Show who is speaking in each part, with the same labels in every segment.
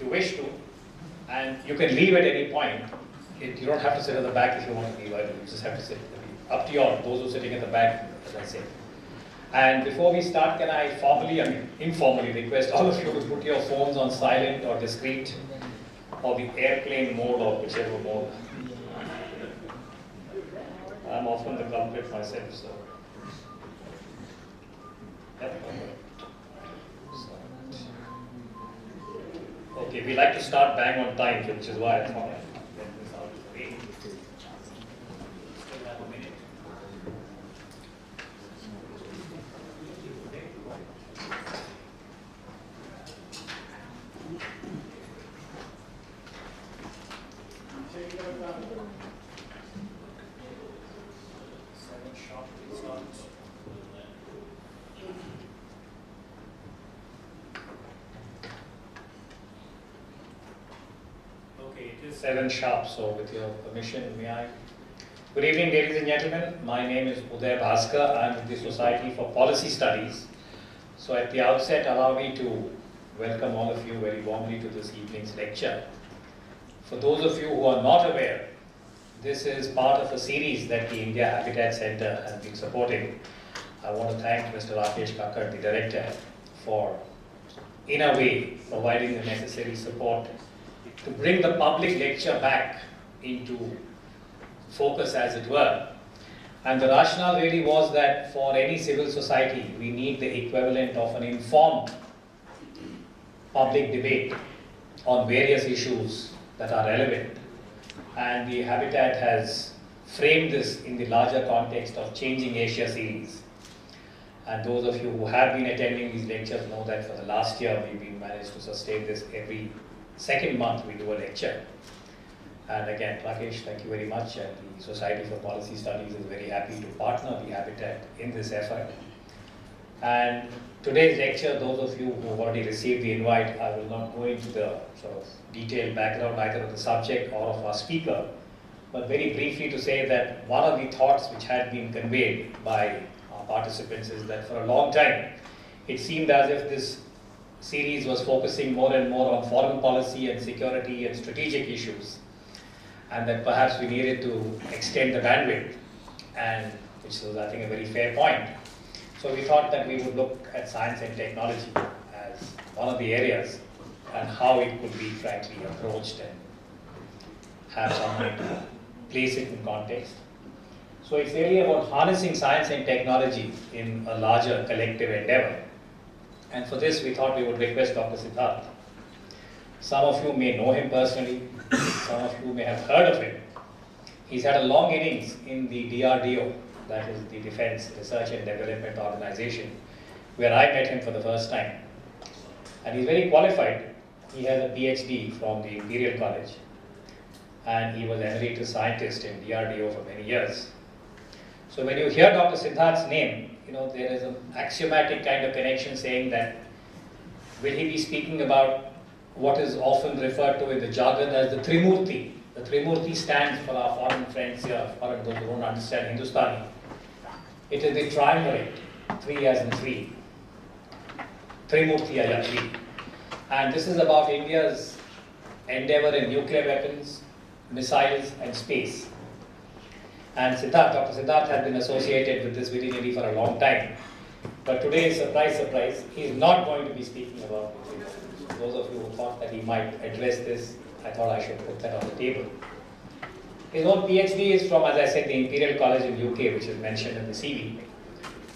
Speaker 1: you wish to, and you can leave at any point. You don't have to sit at the back if you want to leave. You just have to sit. Up to you all, those who are sitting at the back, as I said. And before we start, can I informally request all of you to put your phones on silent or discreet, or the airplane mode, or whichever mode. I'm often the culprit myself, so. Okay, we like to start bang on time, which is why I thought I'd get this out of the way. Still have a minute. Okay, it is 7 sharp, so with your permission, may I? Good evening, ladies and gentlemen. My name is Uday Bhaskar. I am with the Society for Policy Studies. So at the outset, allow me to welcome all of you very warmly to this evening's lecture. For those of you who are not aware, this is part of a series that the India Habitat Center has been supporting. I want to thank Mr. Govt, the director, for, in a way, providing the necessary support to bring the public lecture back into focus, as it were. And the rationale really was that for any civil society, we need the equivalent of an informed public debate on various issues that are relevant. And the Habitat has framed this in the larger context of Changing Asia series. And those of you who have been attending these lectures know that for the last year, we've managed to sustain this every second month we do a lecture. And again, Rakesh, thank you very much. And the Society for Policy Studies is very happy to partner the Habitat in this effort. And today's lecture, those of you who have already received the invite, I will not go into the sort of detailed background either of the subject or of our speaker, but very briefly to say that one of the thoughts which had been conveyed by our participants is that for a long time, it seemed as if this series was focusing more and more on foreign policy and security and strategic issues, and that perhaps we needed to extend the bandwidth, and which was, I think, a very fair point. So we thought that we would look at science and technology as one of the areas and how it could be, frankly, approached and have some way to place it in context. So it's really about harnessing science and technology in a larger collective endeavor. And for this, we thought we would request Dr. Siddhartha. Some of you may know him personally. Some of you may have heard of him. He's had a long innings in the DRDO, that is the Defense Research and Development Organization, where I met him for the first time. And he's very qualified. He has a PhD from the Imperial College. And he was an emeritus scientist in DRDO for many years. So when you hear Dr. Siddhartha's name, there is an axiomatic kind of connection saying that will he be speaking about what is often referred to in the jargon as the Trimurti. The Trimurti stands for our foreign friends here, foreign those who don't understand Hindustani. It is the triumvirate, 3 as in 3. Trimurti, 3. And this is about India's endeavor in nuclear weapons, missiles and space. And Dr. Siddhartha has been associated with this willy-nilly for a long time. But today, surprise, surprise, he is not going to be speaking about it. Those of you who thought that he might address this, I thought I should put that on the table. His own PhD is from, as I said, the Imperial College in UK, which is mentioned in the CV.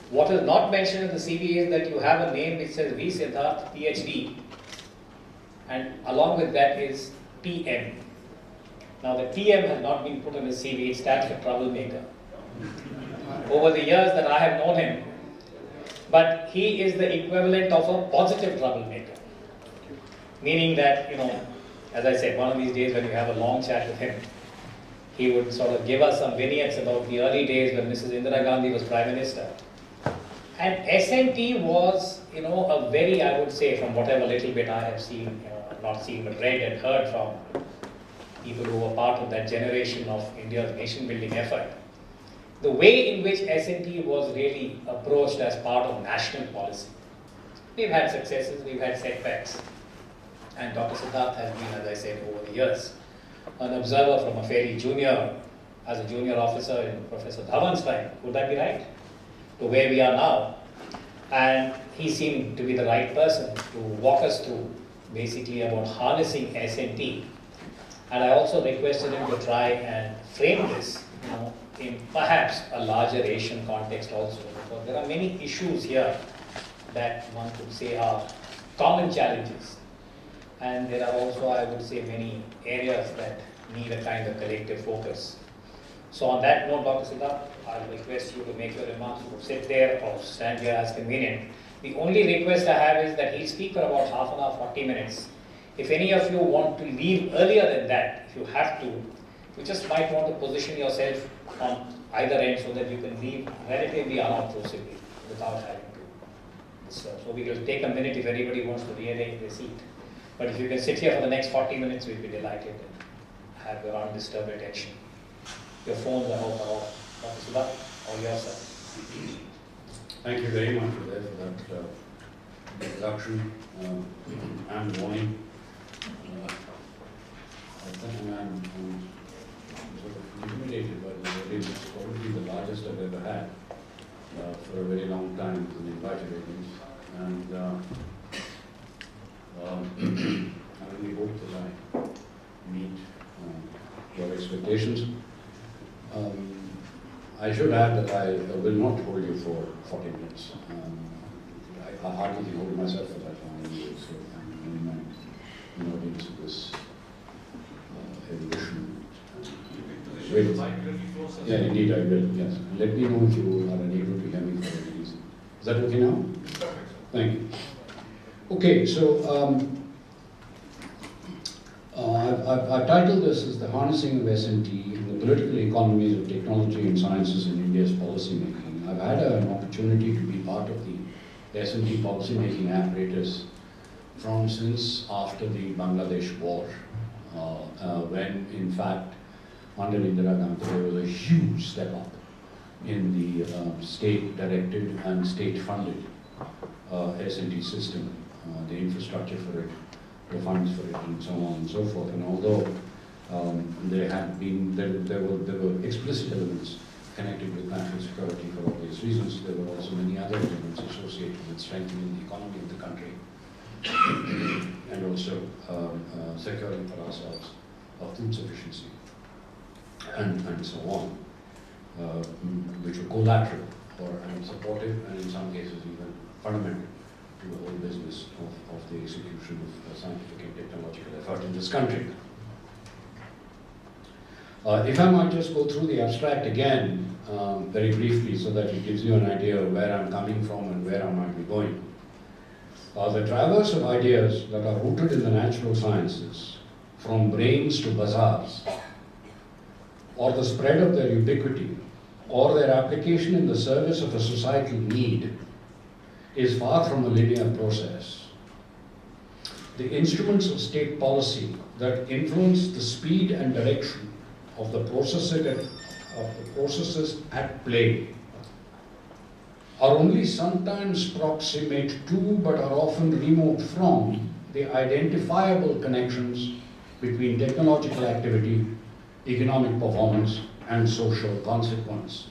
Speaker 1: What is not mentioned in the CV is that you have a name which says V.Siddhartha, PhD, and along with that is TM. Now the TM has not been put on his CV, it stands for troublemaker. Over the years that I have known him, but he is the equivalent of a positive troublemaker. Meaning that, as I said, one of these days when you have a long chat with him, he would sort of give us some vignettes about the early days when Mrs. Indira Gandhi was Prime Minister. And SNT was, a very, I would say, from whatever little bit I have seen, not seen, but read and heard from people who were part of that generation of India's nation-building effort, the way in which SNT was really approached as part of national policy. We've had successes, we've had setbacks. And Dr. Siddhartha has been, as I said, over the years, an observer from a fairly junior, as a junior officer in Professor Dhawan's time, would that be right? To where we are now. And he seemed to be the right person to walk us through basically about harnessing S&T. And I also requested him to try and frame this, in perhaps a larger Asian context also. Because there are many issues here that one could say are common challenges. And there are also, I would say, many areas that need a kind of collective focus. So on that note, Dr. Siddhartha, I will request you to make your remarks. You could sit there or stand here as convenient. The only request I have is that he'll speak for about half an hour, 40 minutes. If any of you want to leave earlier than that, if you have to, you just might want to position yourself on either end so that you can leave relatively unobtrusively without having to disturb. So we will take a minute if anybody wants to rearrange their seat. But if you can sit here for the next 40 minutes, we'll be delighted and have your undisturbed attention. Your phones, I hope, are off. Dr. Siddhartha, all yours, sir.
Speaker 2: Thank you very much, Uday, for that introduction and warning. I think I'm sort of intimidated by the audience. It's probably the largest I've ever had for a very long time in the invited audience. And I really hope that I meet your expectations. I should add that I will not hold you for 40 minutes. I hardly can hold myself for that long, so I'm in audience of this evolution. Yeah, indeed I will, yes. Let me know if you are unable to hear me for any reason. Is that okay now? Thank you. Okay, so I've titled this as The Harnessing of S&T and the Political Economies of Technology and Sciences in India's Policymaking. I've had an opportunity to be part of the S&T policymaking apparatus since after the Bangladesh war, when in fact under Indira Gandhi there was a huge step up in the state-directed and state-funded S&T system, the infrastructure for it, the funds for it, and so on and so forth. And although there were explicit elements connected with national security for obvious reasons, there were also many other elements associated with strengthening the economy of the country and also securing for ourselves food sufficiency and so on, which were collateral and supportive, and in some cases even fundamental to the whole business of the execution of scientific and technological effort in this country. If I might just go through the abstract again, very briefly, so that it gives you an idea of where I'm coming from and where I might be going. The traverse of ideas that are rooted in the natural sciences, from brains to bazaars, or the spread of their ubiquity, or their application in the service of a societal need, is far from a linear process. The instruments of state policy that influence the speed and direction of the processes at play are only sometimes proximate to, but are often remote from, the identifiable connections between technological activity, economic performance, and social consequence.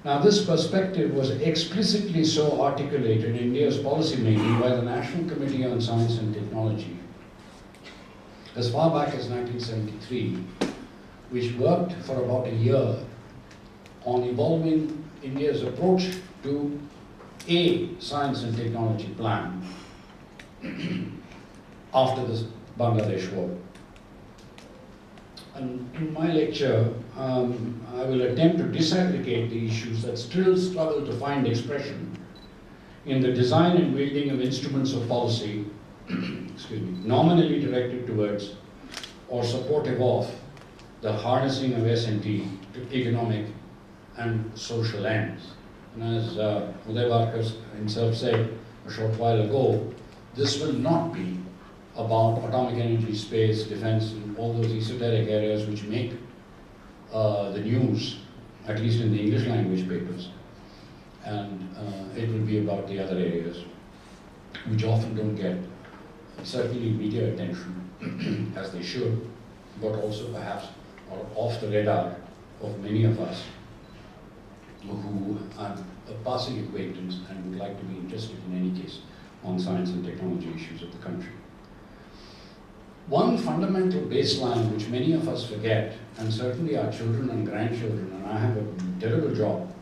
Speaker 2: Now, this perspective was explicitly so articulated in India's policymaking by the National Committee on Science and Technology as far back as 1973, which worked for about a year on evolving India's approach to a science and technology plan after the Bangladesh war. And in my lecture, I will attempt to disaggregate the issues that still struggle to find expression in the design and wielding of instruments of policy nominally directed towards or supportive of the harnessing of S&T to economic and social ends. And as Uday Bhaskar himself said a short while ago, this will not be about atomic energy, space, defense, and all those esoteric areas which make the news, at least in the English language papers. And it will be about the other areas, which often don't get certainly media attention, as they should, but also perhaps are off the radar of many of us who are a passing acquaintance and would like to be interested in any case on science and technology issues of the country. One fundamental baseline which many of us forget, and certainly our children and grandchildren, and I have a terrible job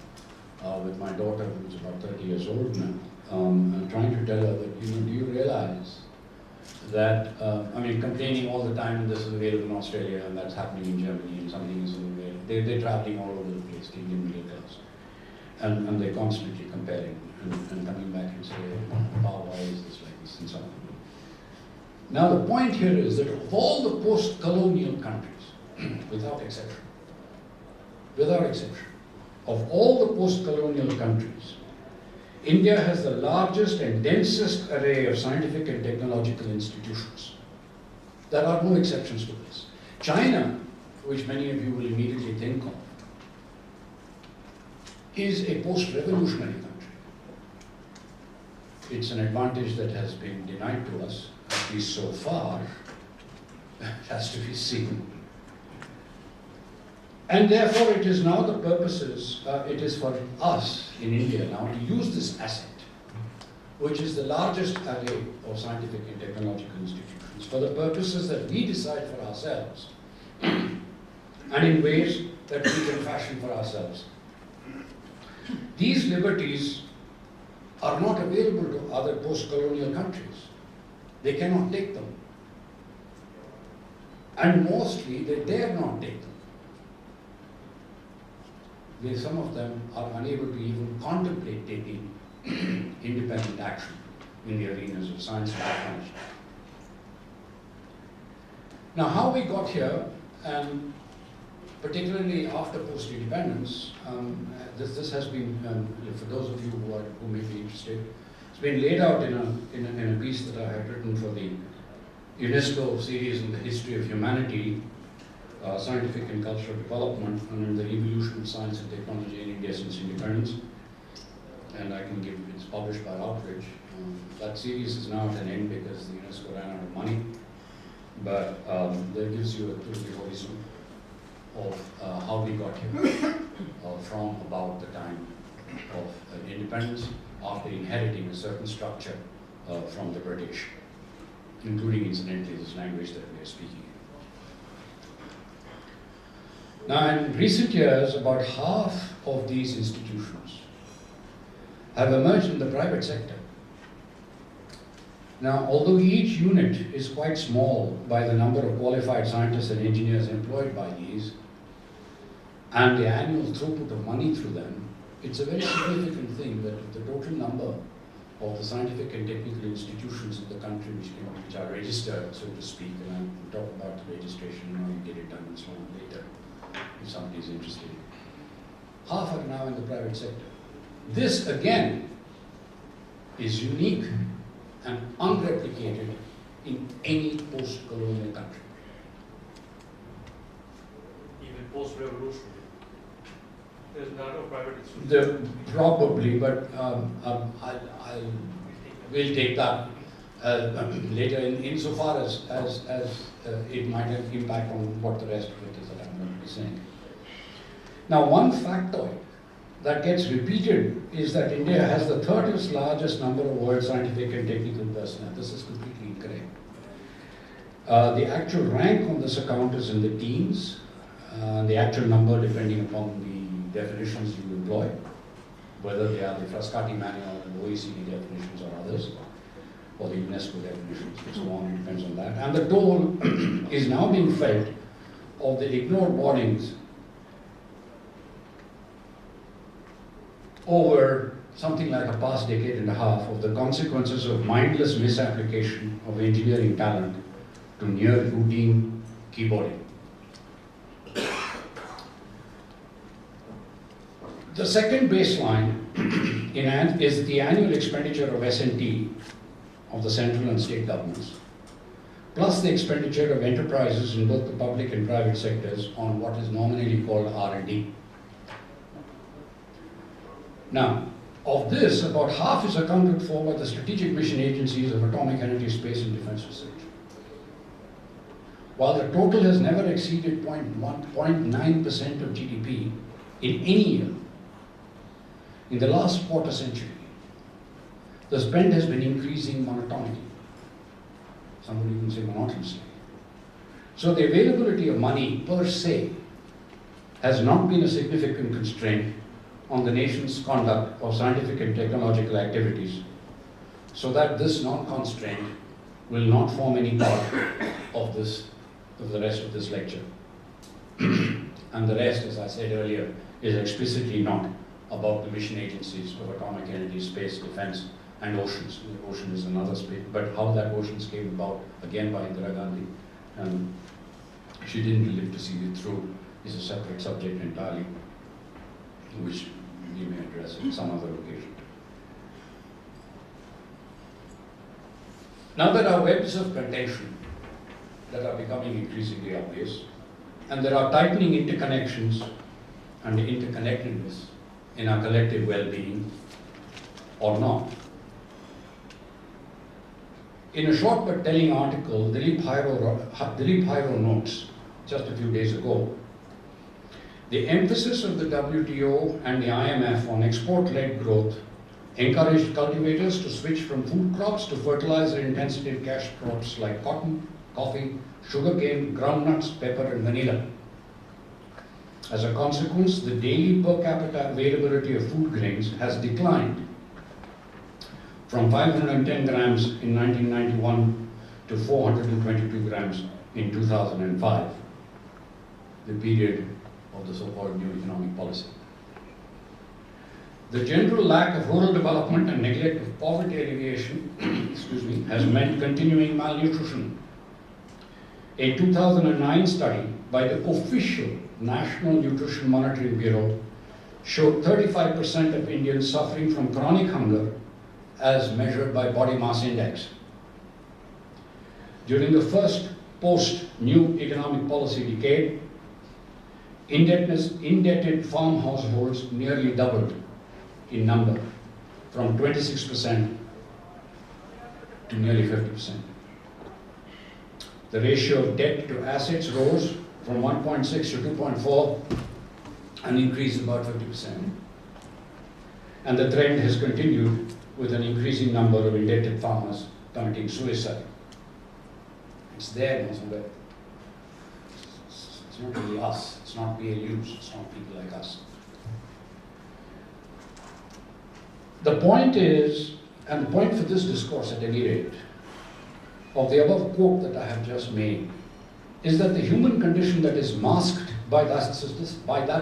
Speaker 2: with my daughter who's about 30 years old now, and trying to tell her that, do you realize that, complaining all the time, this is available in Australia, and that's happening in Germany, and something is available. They're traveling all over the place, the Indian middle class. And they're constantly comparing and coming back and saying, why is this like this, and so on. Now the point here is that of all the post-colonial countries, without exception, of all the post-colonial countries, India has the largest and densest array of scientific and technological institutions. There are no exceptions to this. China, which many of you will immediately think of, is a post-revolutionary country. It's an advantage that has been denied to us, at least so far. It has to be seen. And therefore it is now the purposes, it is for us in India now to use this asset, which is the largest array of scientific and technological institutions, for the purposes that we decide for ourselves, and in ways that we can fashion for ourselves. These liberties are not available to other post-colonial countries. They cannot take them. And mostly, they dare not take them. Some of them are unable to even contemplate taking independent action in the arenas of science and technology. Now, how we got here, and particularly after post-independence, this has been, for those of you who may be interested, it's been laid out in a piece that I have written for the UNESCO series in the history of humanity, scientific and cultural development, and the evolution of science and technology in India since independence. And I can give, it's published by Routledge. That series is now at an end because the UNESCO ran out of money. But that gives you a total horizon of how we got here from about the time of independence, after inheriting a certain structure from the British, including incidentally this language that we are speaking. Now, in recent years, about half of these institutions have emerged in the private sector. Now, although each unit is quite small by the number of qualified scientists and engineers employed by these, and the annual throughput of money through them, it's a very significant thing that the total number of the scientific and technical institutions in the country which are registered, so to speak, and I'll talk about the registration and how you get it done and so on later, if somebody is interested. Half are now in the private sector. This, again, is unique and unreplicated in any post-colonial country.
Speaker 3: Even post-revolution, there's not a private institution.
Speaker 2: Probably, but we'll take that later insofar as it might have impact on what the rest of it is that I'm going to be saying. Now, one factoid that gets repeated is that India has the third largest number of world scientific and technical personnel. This is completely incorrect. The actual rank on this account is in the teens. The actual number depending upon the definitions you employ, whether they are the Frascati manual and OECD definitions or others, or the UNESCO definitions and so on, it depends on that. And the toll is now being felt of the ignored warnings over something like a past decade and a half of the consequences of mindless misapplication of engineering talent to near routine keyboarding. The second baseline is the annual expenditure of S&T of the central and state governments, plus the expenditure of enterprises in both the public and private sectors on what is nominally called R&D. Now, Of this, about half is accounted for by the strategic mission agencies of atomic energy, space and defense research. While the total has never exceeded 0.9% of GDP in any year, in the last quarter century, the spend has been increasing monotonically. Somebody can say monotonously. So the availability of money per se has not been a significant constraint on the nation's conduct of scientific and technological activities, so that this non-constraint will not form any part of the rest of this lecture. And the rest, as I said earlier, is explicitly not about the mission agencies of atomic energy, space, defense, and oceans. The ocean is another space, but how that oceans came about, again by Indira Gandhi, she didn't live to see it through, is a separate subject entirely, which we may address in some other occasion. Now there are webs of contention that are becoming increasingly obvious, and there are tightening interconnections and interconnectedness in our collective well-being, or not. In a short but telling article, Dilip Hairo notes, just a few days ago, the emphasis of the WTO and the IMF on export-led growth encouraged cultivators to switch from food crops to fertilizer-intensive cash crops like cotton, coffee, sugarcane, groundnuts, pepper, and vanilla. As a consequence, the daily per capita availability of food grains has declined from 510 grams in 1991 to 422 grams in 2005, the period of the so-called new economic policy. The general lack of rural development and neglect of poverty alleviation has meant continuing malnutrition. A 2009 study by the official National Nutrition Monitoring Bureau showed 35% of Indians suffering from chronic hunger as measured by body mass index. During the first post-new economic policy decade, indebted farm households nearly doubled in number, from 26% to nearly 50%. The ratio of debt to assets rose from 1.6 to 2.4, an increase of about 50%. And the trend has continued with an increasing number of indebted farmers committing suicide. It's there somewhere. It's not really us, it's not BLUs, it's not people like us. The point is, and the point for this discourse at any rate, of the above quote that I have just made, is that the human condition that is masked by that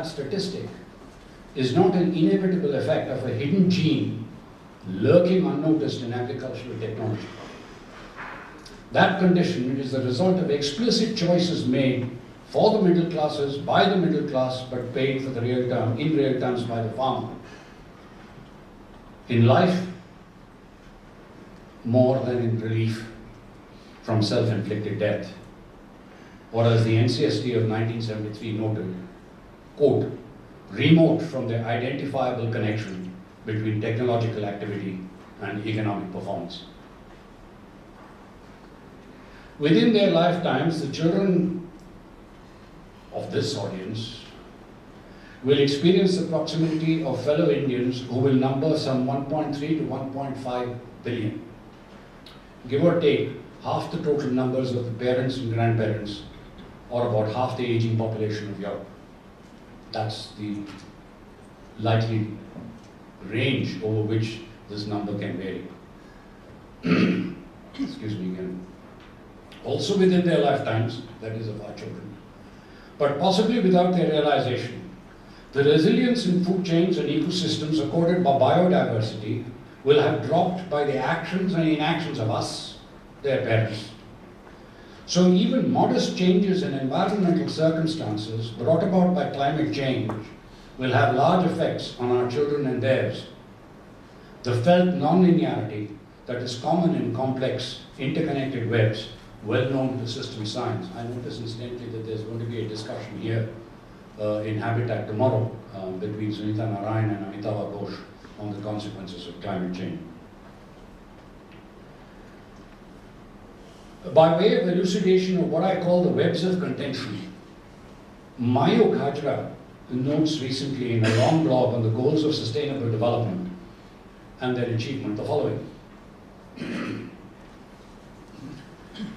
Speaker 2: statistic is not an inevitable effect of a hidden gene lurking unnoticed in agricultural technology. That condition is the result of explicit choices made for the middle classes, by the middle class, but paid for the in real terms by the farmer. In life, more than in relief from self-inflicted death. Or as the NCST of 1973 noted, quote, remote from the identifiable connection between technological activity and economic performance. Within their lifetimes, the children of this audience will experience the proximity of fellow Indians who will number some 1.3 to 1.5 billion. Give or take half the total numbers of the parents and grandparents, or about half the aging population of Europe. That's the likely range over which this number can vary. Excuse me again. Also within their lifetimes, that is of our children, but possibly without their realization, the resilience in food chains and ecosystems accorded by biodiversity will have dropped by the actions and inactions of us, their parents. So even modest changes in environmental circumstances brought about by climate change will have large effects on our children and theirs. The felt nonlinearity that is common in complex, interconnected webs, well known to system science. I notice incidentally that there's going to be a discussion here in Habitat tomorrow between Sunita Narayan and Amitava Ghosh on the consequences of climate change. By way of elucidation of what I call the webs of contention, Mayo Khajra notes recently in a long blog on the goals of sustainable development and their achievement the following.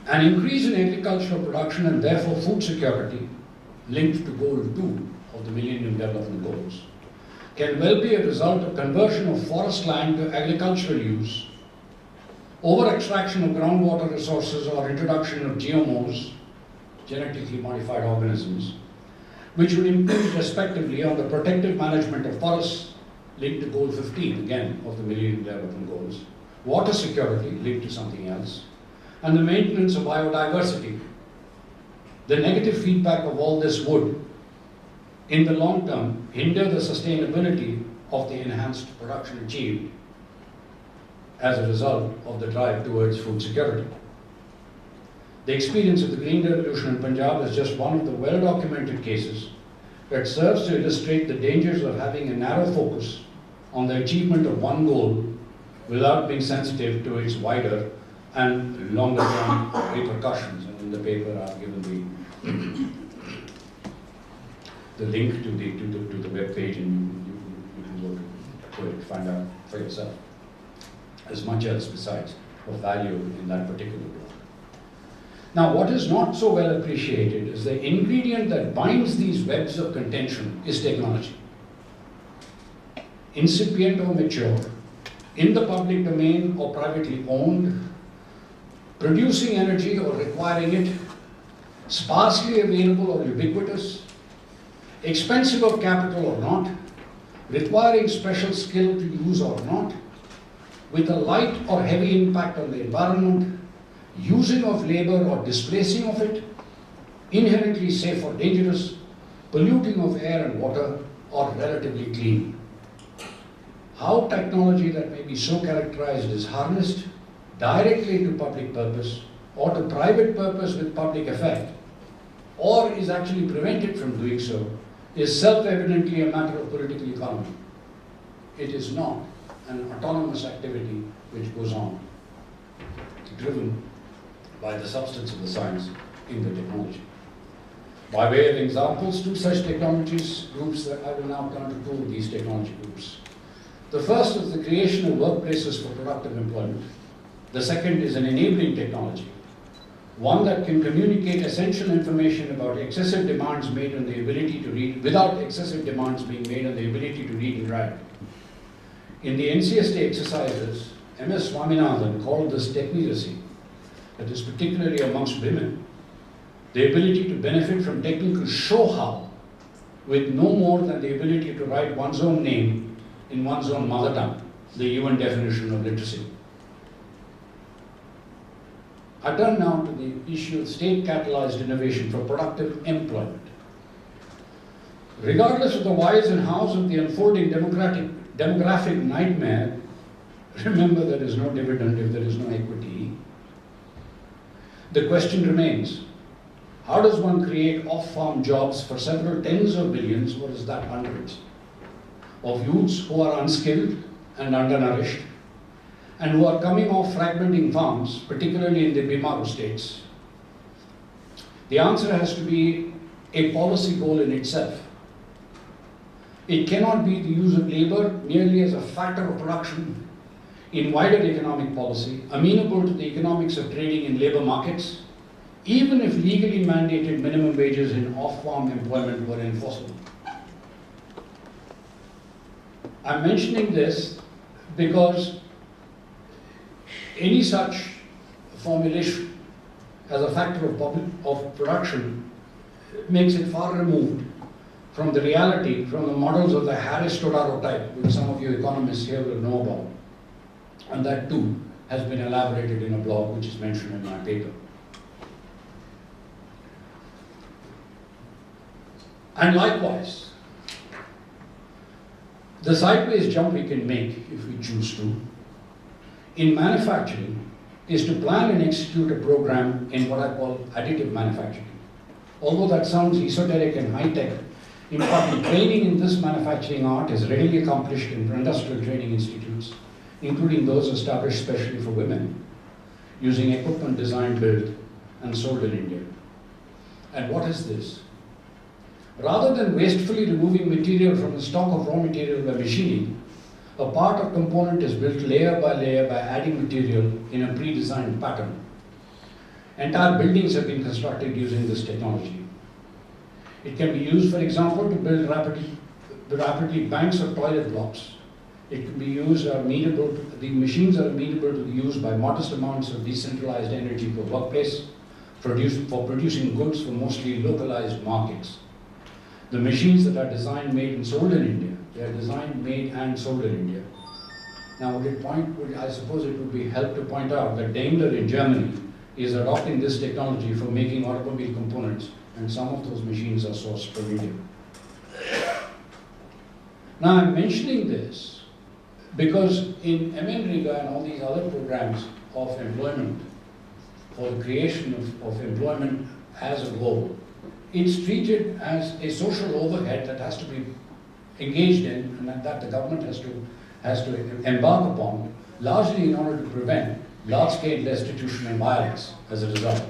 Speaker 2: An increase in agricultural production and therefore food security, linked to Goal 2 of the Millennium Development Goals, can well be a result of conversion of forest land to agricultural use, over-extraction of groundwater resources or introduction of GMOs, genetically modified organisms, which would impinge respectively on the protective management of forests, linked to Goal 15, again, of the Millennium Development Goals, water security, linked to something else, and the maintenance of biodiversity. The negative feedback of all this would, in the long term, hinder the sustainability of the enhanced production achieved as a result of the drive towards food security. The experience of the Green Revolution in Punjab is just one of the well-documented cases that serves to illustrate the dangers of having a narrow focus on the achievement of one goal without being sensitive to its wider and longer-term repercussions. And in the paper, I've given the link to the web page, and you can go to it, find out for yourself. As much else besides of value in that particular blog. Now, what is not so well appreciated is the ingredient that binds these webs of contention is technology. Incipient or mature, in the public domain or privately owned, producing energy or requiring it, sparsely available or ubiquitous, expensive of capital or not, requiring special skill to use or not, with a light or heavy impact on the environment, using of labor or displacing of it, inherently safe or dangerous, polluting of air and water, or relatively clean. How technology that may be so characterized is harnessed directly to public purpose or to private purpose with public effect, or is actually prevented from doing so, is self-evidently a matter of political economy. It is not an autonomous activity which goes on, driven by the substance of the science in the technology. By way of examples, two such technologies groups that I will now turn to two of these technology groups. The first is the creation of workplaces for productive employment. The second is an enabling technology, one that can communicate essential information about excessive demands made on the ability to read, without excessive demands being made on the ability to read and write. In the NCST exercises, M.S. Swaminathan called this techneracy, that is particularly amongst women, the ability to benefit from technical show-how with no more than the ability to write one's own name in one's own mother tongue, the UN definition of literacy. I turn now to the issue of state-catalyzed innovation for productive employment. Regardless of the whys and hows of the unfolding demographic nightmare, remember there is no dividend if there is no equity. The question remains, how does one create off-farm jobs for several tens of millions, what is that, hundreds, of youths who are unskilled and undernourished, and who are coming off fragmenting farms, particularly in the Bimaru states? The answer has to be a policy goal in itself. It cannot be the use of labor merely as a factor of production in wider economic policy, amenable to the economics of trading in labor markets, even if legally mandated minimum wages in off-farm employment were enforceable. I'm mentioning this because any such formulation as a factor of production makes it far removed from the reality, from the models of the Harris-Todaro type, which some of you economists here will know about. And that too has been elaborated in a blog which is mentioned in my paper. And likewise, the sideways jump we can make, if we choose to, in manufacturing is to plan and execute a program in what I call additive manufacturing. Although that sounds esoteric and high-tech, In fact, training in this manufacturing art is readily accomplished in industrial training institutes, including those established specially for women, using equipment designed, built, and sold in India. And what is this? Rather than wastefully removing material from the stock of raw material by machining, a part or component is built layer by adding material in a pre-designed pattern. Entire buildings have been constructed using this technology. It can be used, for example, to build rapidly banks of toilet blocks. It can be used, the machines are amenable to be used by modest amounts of decentralized energy per workplace for producing goods for mostly localized markets. The machines that are designed, made, and sold in India, they are designed, made, and sold in India. Now, I suppose it would be helpful to point out that Daimler in Germany is adopting this technology for making automobile components, and some of those machines are sourced from India. Now, I'm mentioning this because in MNREGA and all these other programs of employment, for the creation of employment as a goal, it's treated as a social overhead that has to be engaged in and that the government has to embark upon, largely in order to prevent large-scale destitution and violence as a result.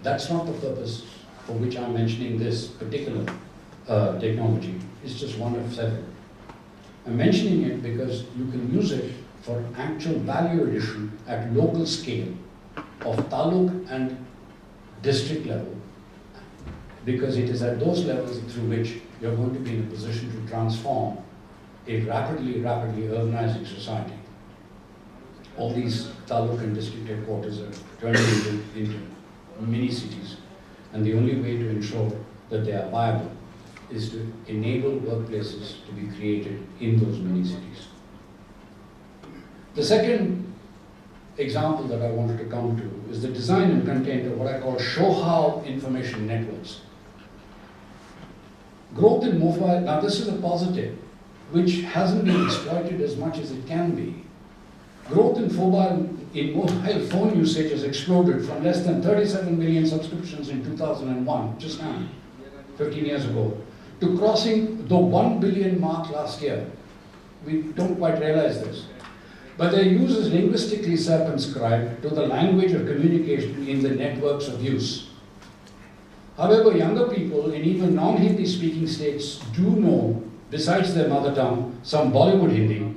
Speaker 2: That's not the purpose for which I'm mentioning this particular technology. It's just one of several. I'm mentioning it because you can use it for actual value addition at local scale of taluk and district level, because it is at those levels through which you're going to be in a position to transform a rapidly urbanizing society. All these taluk and district headquarters are turning into mini cities, and the only way to ensure that they are viable is to enable workplaces to be created in those mini cities. The second example that I wanted to come to is the design and content of what I call show-how information networks. Growth in mobile, now this is a positive, which hasn't been exploited as much as it can be. Growth in mobile phone usage has exploded from less than 37 million subscriptions in 2001, just now, 15 years ago, to crossing the 1 billion mark last year. We don't quite realize this. But their use is linguistically circumscribed to the language of communication in the networks of use. However, younger people in even non-Hindi speaking states do know, besides their mother tongue, some Bollywood Hindi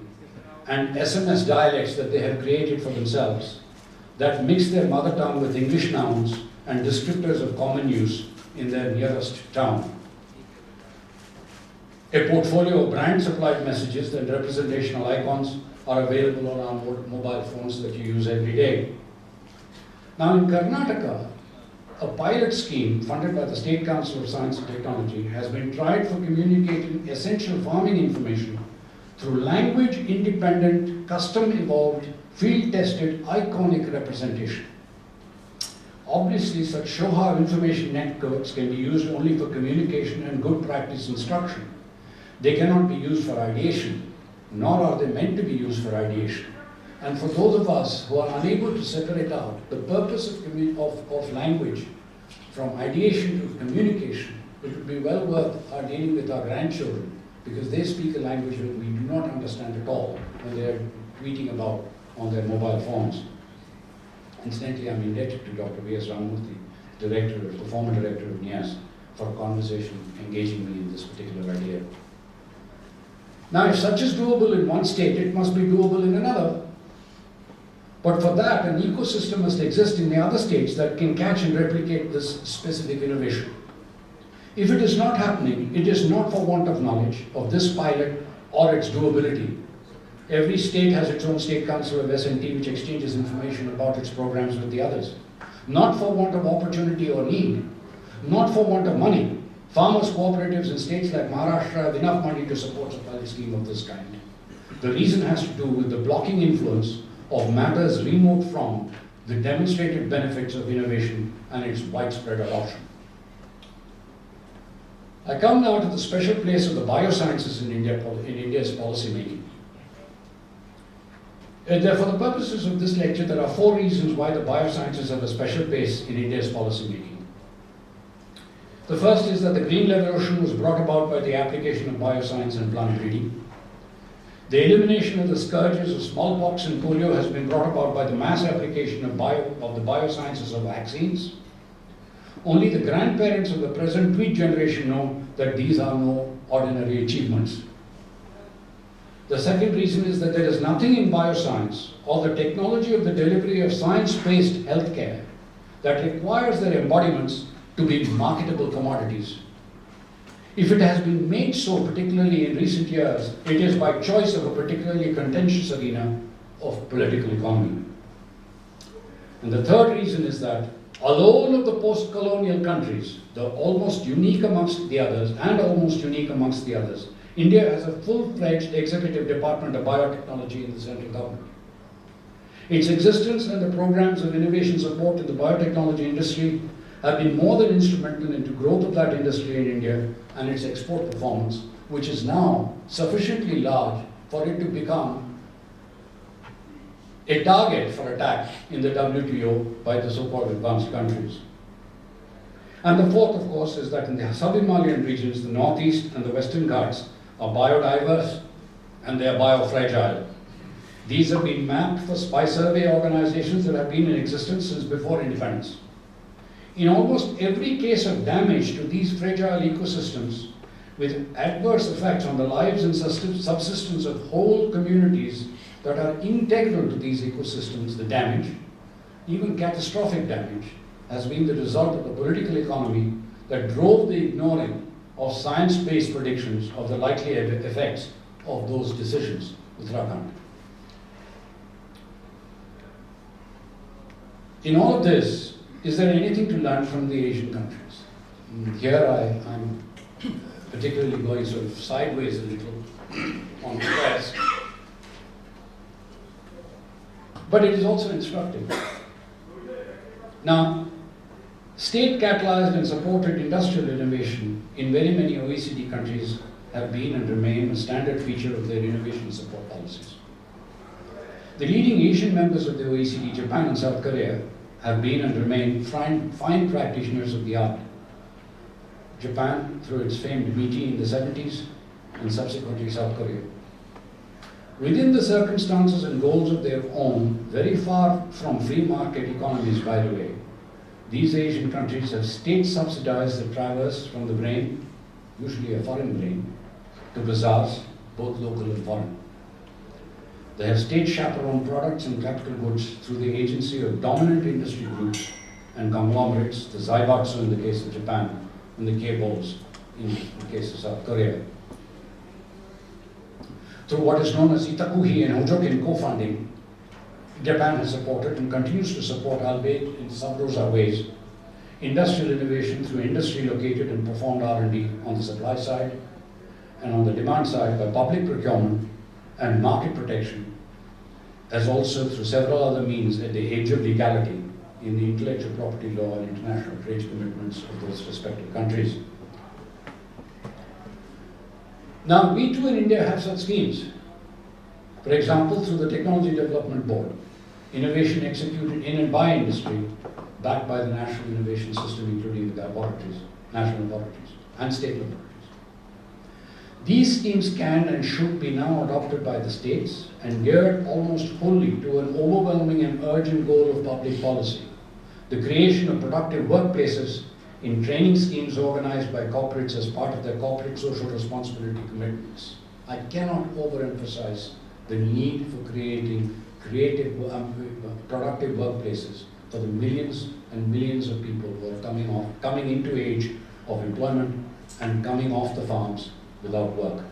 Speaker 2: and SMS dialects that they have created for themselves that mix their mother tongue with English nouns and descriptors of common use in their nearest town. A portfolio of brand-supplied messages and representational icons are available on our mobile phones that you use every day. Now in Karnataka, a pilot scheme funded by the State Council of Science and Technology has been tried for communicating essential farming information through language-independent, custom-evolved, field-tested, iconic representation. Obviously, such show-how information networks can be used only for communication and good practice instruction. They cannot be used for ideation, nor are they meant to be used for ideation. And for those of us who are unable to separate out the purpose of language from ideation to communication, it would be well worth our dealing with our grandchildren, because they speak a language that we do not understand at all when they are tweeting about on their mobile phones. Incidentally, I'm indebted to Dr. V.S. Ramamurthy, the former director of NIAS, for a conversation engaging me in this particular idea. Now, if such is doable in one state, it must be doable in another. But for that, an ecosystem must exist in the other states that can catch and replicate this specific innovation. If it is not happening, it is not for want of knowledge of this pilot or its doability. Every state has its own state council of S&T which exchanges information about its programs with the others. Not for want of opportunity or need, not for want of money. Farmers' cooperatives in states like Maharashtra have enough money to support a pilot scheme of this kind. The reason has to do with the blocking influence of matters remote from the demonstrated benefits of innovation and its widespread adoption. I come now to the special place of the biosciences in India's policy making. For the purposes of this lecture, there are 4 reasons why the biosciences have a special place in India's policy making. The first is that the green revolution was brought about by the application of bioscience and plant breeding. The elimination of the scourges of smallpox and polio has been brought about by the mass application of the biosciences of vaccines. Only the grandparents of the present tweet generation know that these are no ordinary achievements. The second reason is that there is nothing in bioscience or the technology of the delivery of science-based healthcare that requires their embodiments to be marketable commodities. If it has been made so, particularly in recent years, it is by choice of a particularly contentious arena of political economy. And the third reason is that alone of the post-colonial countries, almost unique amongst the others, India has a full-fledged executive department of biotechnology in the central government. Its existence and the programs of innovation support in the biotechnology industry have been more than instrumental in the growth of that industry in India and its export performance, which is now sufficiently large for it to become a target for attack in the WTO by the so-called advanced countries. And the fourth, of course, is that in the sub-Himalayan regions, the northeast and the western Ghats are biodiverse and they are biofragile. These have been mapped by survey organizations that have been in existence since before independence. In almost every case of damage to these fragile ecosystems, with adverse effects on the lives and subsistence of whole communities that are integral to these ecosystems, the damage, even catastrophic damage, has been the result of the political economy that drove the ignoring of science-based predictions of the likely effects of those decisions. Uttarakhand. In all of this, is there anything to learn from the Asian countries? Here I'm particularly going sort of sideways a little on the west. But it is also instructive. Now, state-catalyzed and supported industrial innovation in very many OECD countries have been and remain a standard feature of their innovation support policies. The leading Asian members of the OECD, Japan and South Korea, have been and remain fine practitioners of the art. Japan, through its famed MITI in the 70s, and subsequently South Korea. Within the circumstances and goals of their own, very far from free market economies, by the way, these Asian countries have state-subsidized the traverse from the brain, usually a foreign brain, to bazaars, both local and foreign. They have state-chaperoned products and capital goods through the agency of dominant industry groups and conglomerates, the Zaibatsu in the case of Japan, and the K-Balls in the case of South Korea. Through what is known as Itakuhi and Hojokin co-funding, Japan has supported and continues to support, albeit in sub-rosa ways, industrial innovation through industry-located and performed R&D on the supply side, and on the demand side by public procurement and market protection, as also through several other means at the age of legality in the intellectual property law and international trade commitments of those respective countries. Now, we too in India have such schemes. For example, through the Technology Development Board, innovation executed in and by industry, backed by the National Innovation System, including the laboratories, national laboratories, and state laboratories. These schemes can and should be now adopted by the states and geared almost wholly to an overwhelming and urgent goal of public policy, the creation of productive workplaces in training schemes organized by corporates as part of their corporate social responsibility commitments. I cannot overemphasize the need for creating creative, productive workplaces for the millions and millions of people who are coming into age of employment and coming off the farms without work.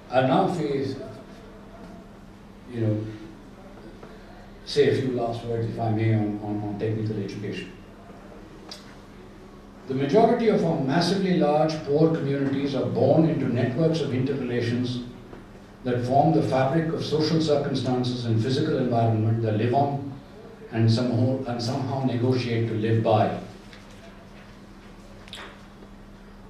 Speaker 2: I'll now say a few last words, if I may, on technical education. The majority of our massively large, poor communities are born into networks of interrelations that form the fabric of social circumstances and physical environment they live on and somehow negotiate to live by.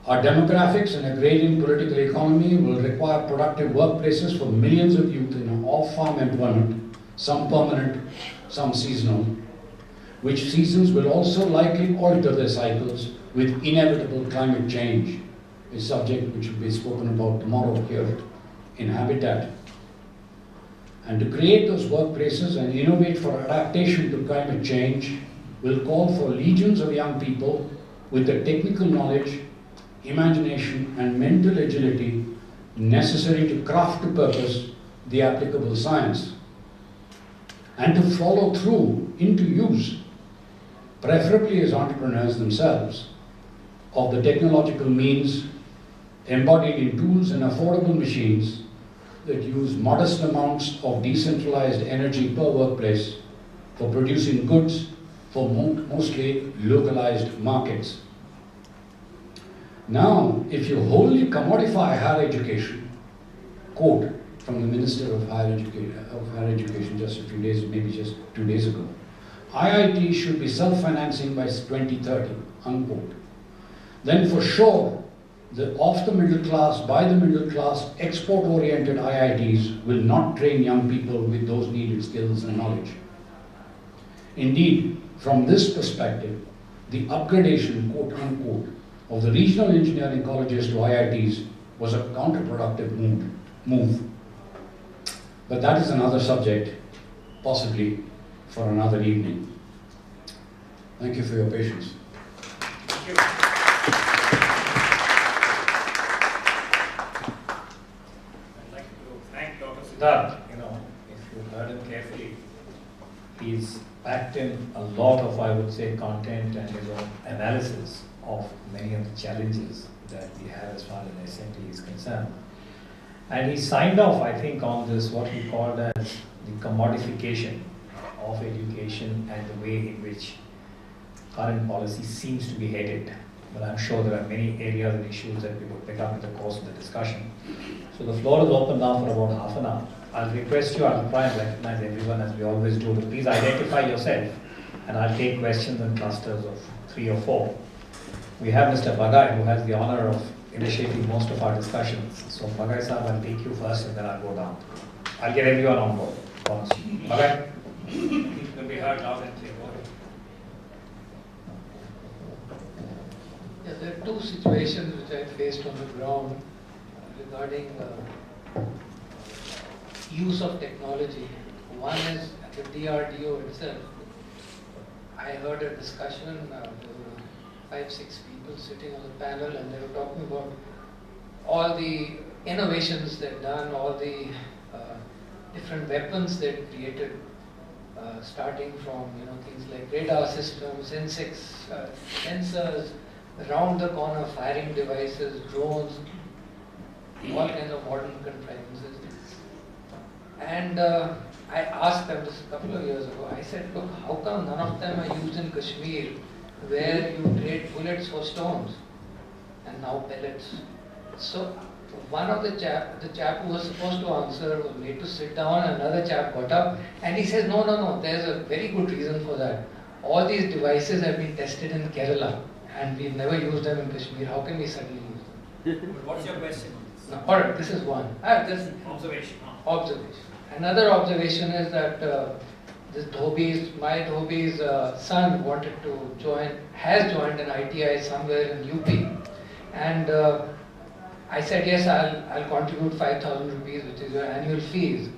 Speaker 2: Our demographics and agrarian political economy will require productive workplaces for millions of youth in off-farm employment, some permanent, some seasonal, which seasons will also likely alter their cycles with inevitable climate change, a subject which will be spoken about tomorrow here in Habitat. And to create those workplaces and innovate for adaptation to climate change will call for legions of young people with the technical knowledge, imagination, and mental agility necessary to craft to purpose the applicable science and to follow through into use, preferably as entrepreneurs themselves, of the technological means embodied in tools and affordable machines that use modest amounts of decentralized energy per workplace for producing goods for mostly localized markets. Now, if you wholly commodify higher education, quote from the Minister of Higher Education just a few days, maybe just 2 days ago, IIT should be self-financing by 2030, unquote. Then for sure, the of the middle class, by the middle class, export-oriented IITs will not train young people with those needed skills and knowledge. Indeed, from this perspective, the upgradation, quote unquote, of the regional engineering colleges to IITs was a counterproductive move. But that is another subject, possibly for another evening. Thank you for your patience.
Speaker 1: Thank you. I'd like to thank Dr. Siddhartha. If you heard him carefully, he's packed in a lot of, I would say, content and his own analysis of many of the challenges that we have as far as SMT is concerned. And he signed off, I think, on this, what he called as the commodification of education and the way in which current policy seems to be headed. But I'm sure there are many areas and issues that we will pick up in the course of the discussion. So the floor is open now for about half an hour. I'll request you, I'll try and recognize everyone as we always do, to please identify yourself, and I'll take questions in clusters of 3 or 4. We have Mr. Bagai, who has the honor of initiating most of our discussions. So Bagai sir, I'll take you first and then I'll go down. I'll get everyone on board. Bagai, it will be heard loud and clear.
Speaker 4: Yeah, there are two situations which I faced on the ground regarding use of technology. One is at the DRDO itself. I heard a discussion, there were 5-6 people sitting on the panel, and they were talking about all the innovations they've done, all the different weapons they've created, starting from things like radar systems, insects, sensors, round the corner firing devices, drones, all kinds of modern contrivances. And I asked them this a couple of years ago, I said, look, how come none of them are used in Kashmir, where you trade bullets for stones and now pellets? So one of the chap who was supposed to answer was made to sit down, another chap got up and he says, no, there's a very good reason for that. All these devices have been tested in Kerala and we've never used them in Kashmir. How can we suddenly use them?
Speaker 1: What's your question?
Speaker 4: No, all right, this is one.
Speaker 1: Observation.
Speaker 4: Another observation is that my Dhobi's son wanted to has joined an ITI somewhere in UP. And I said, yes, I'll contribute 5,000 rupees, which is your annual fees.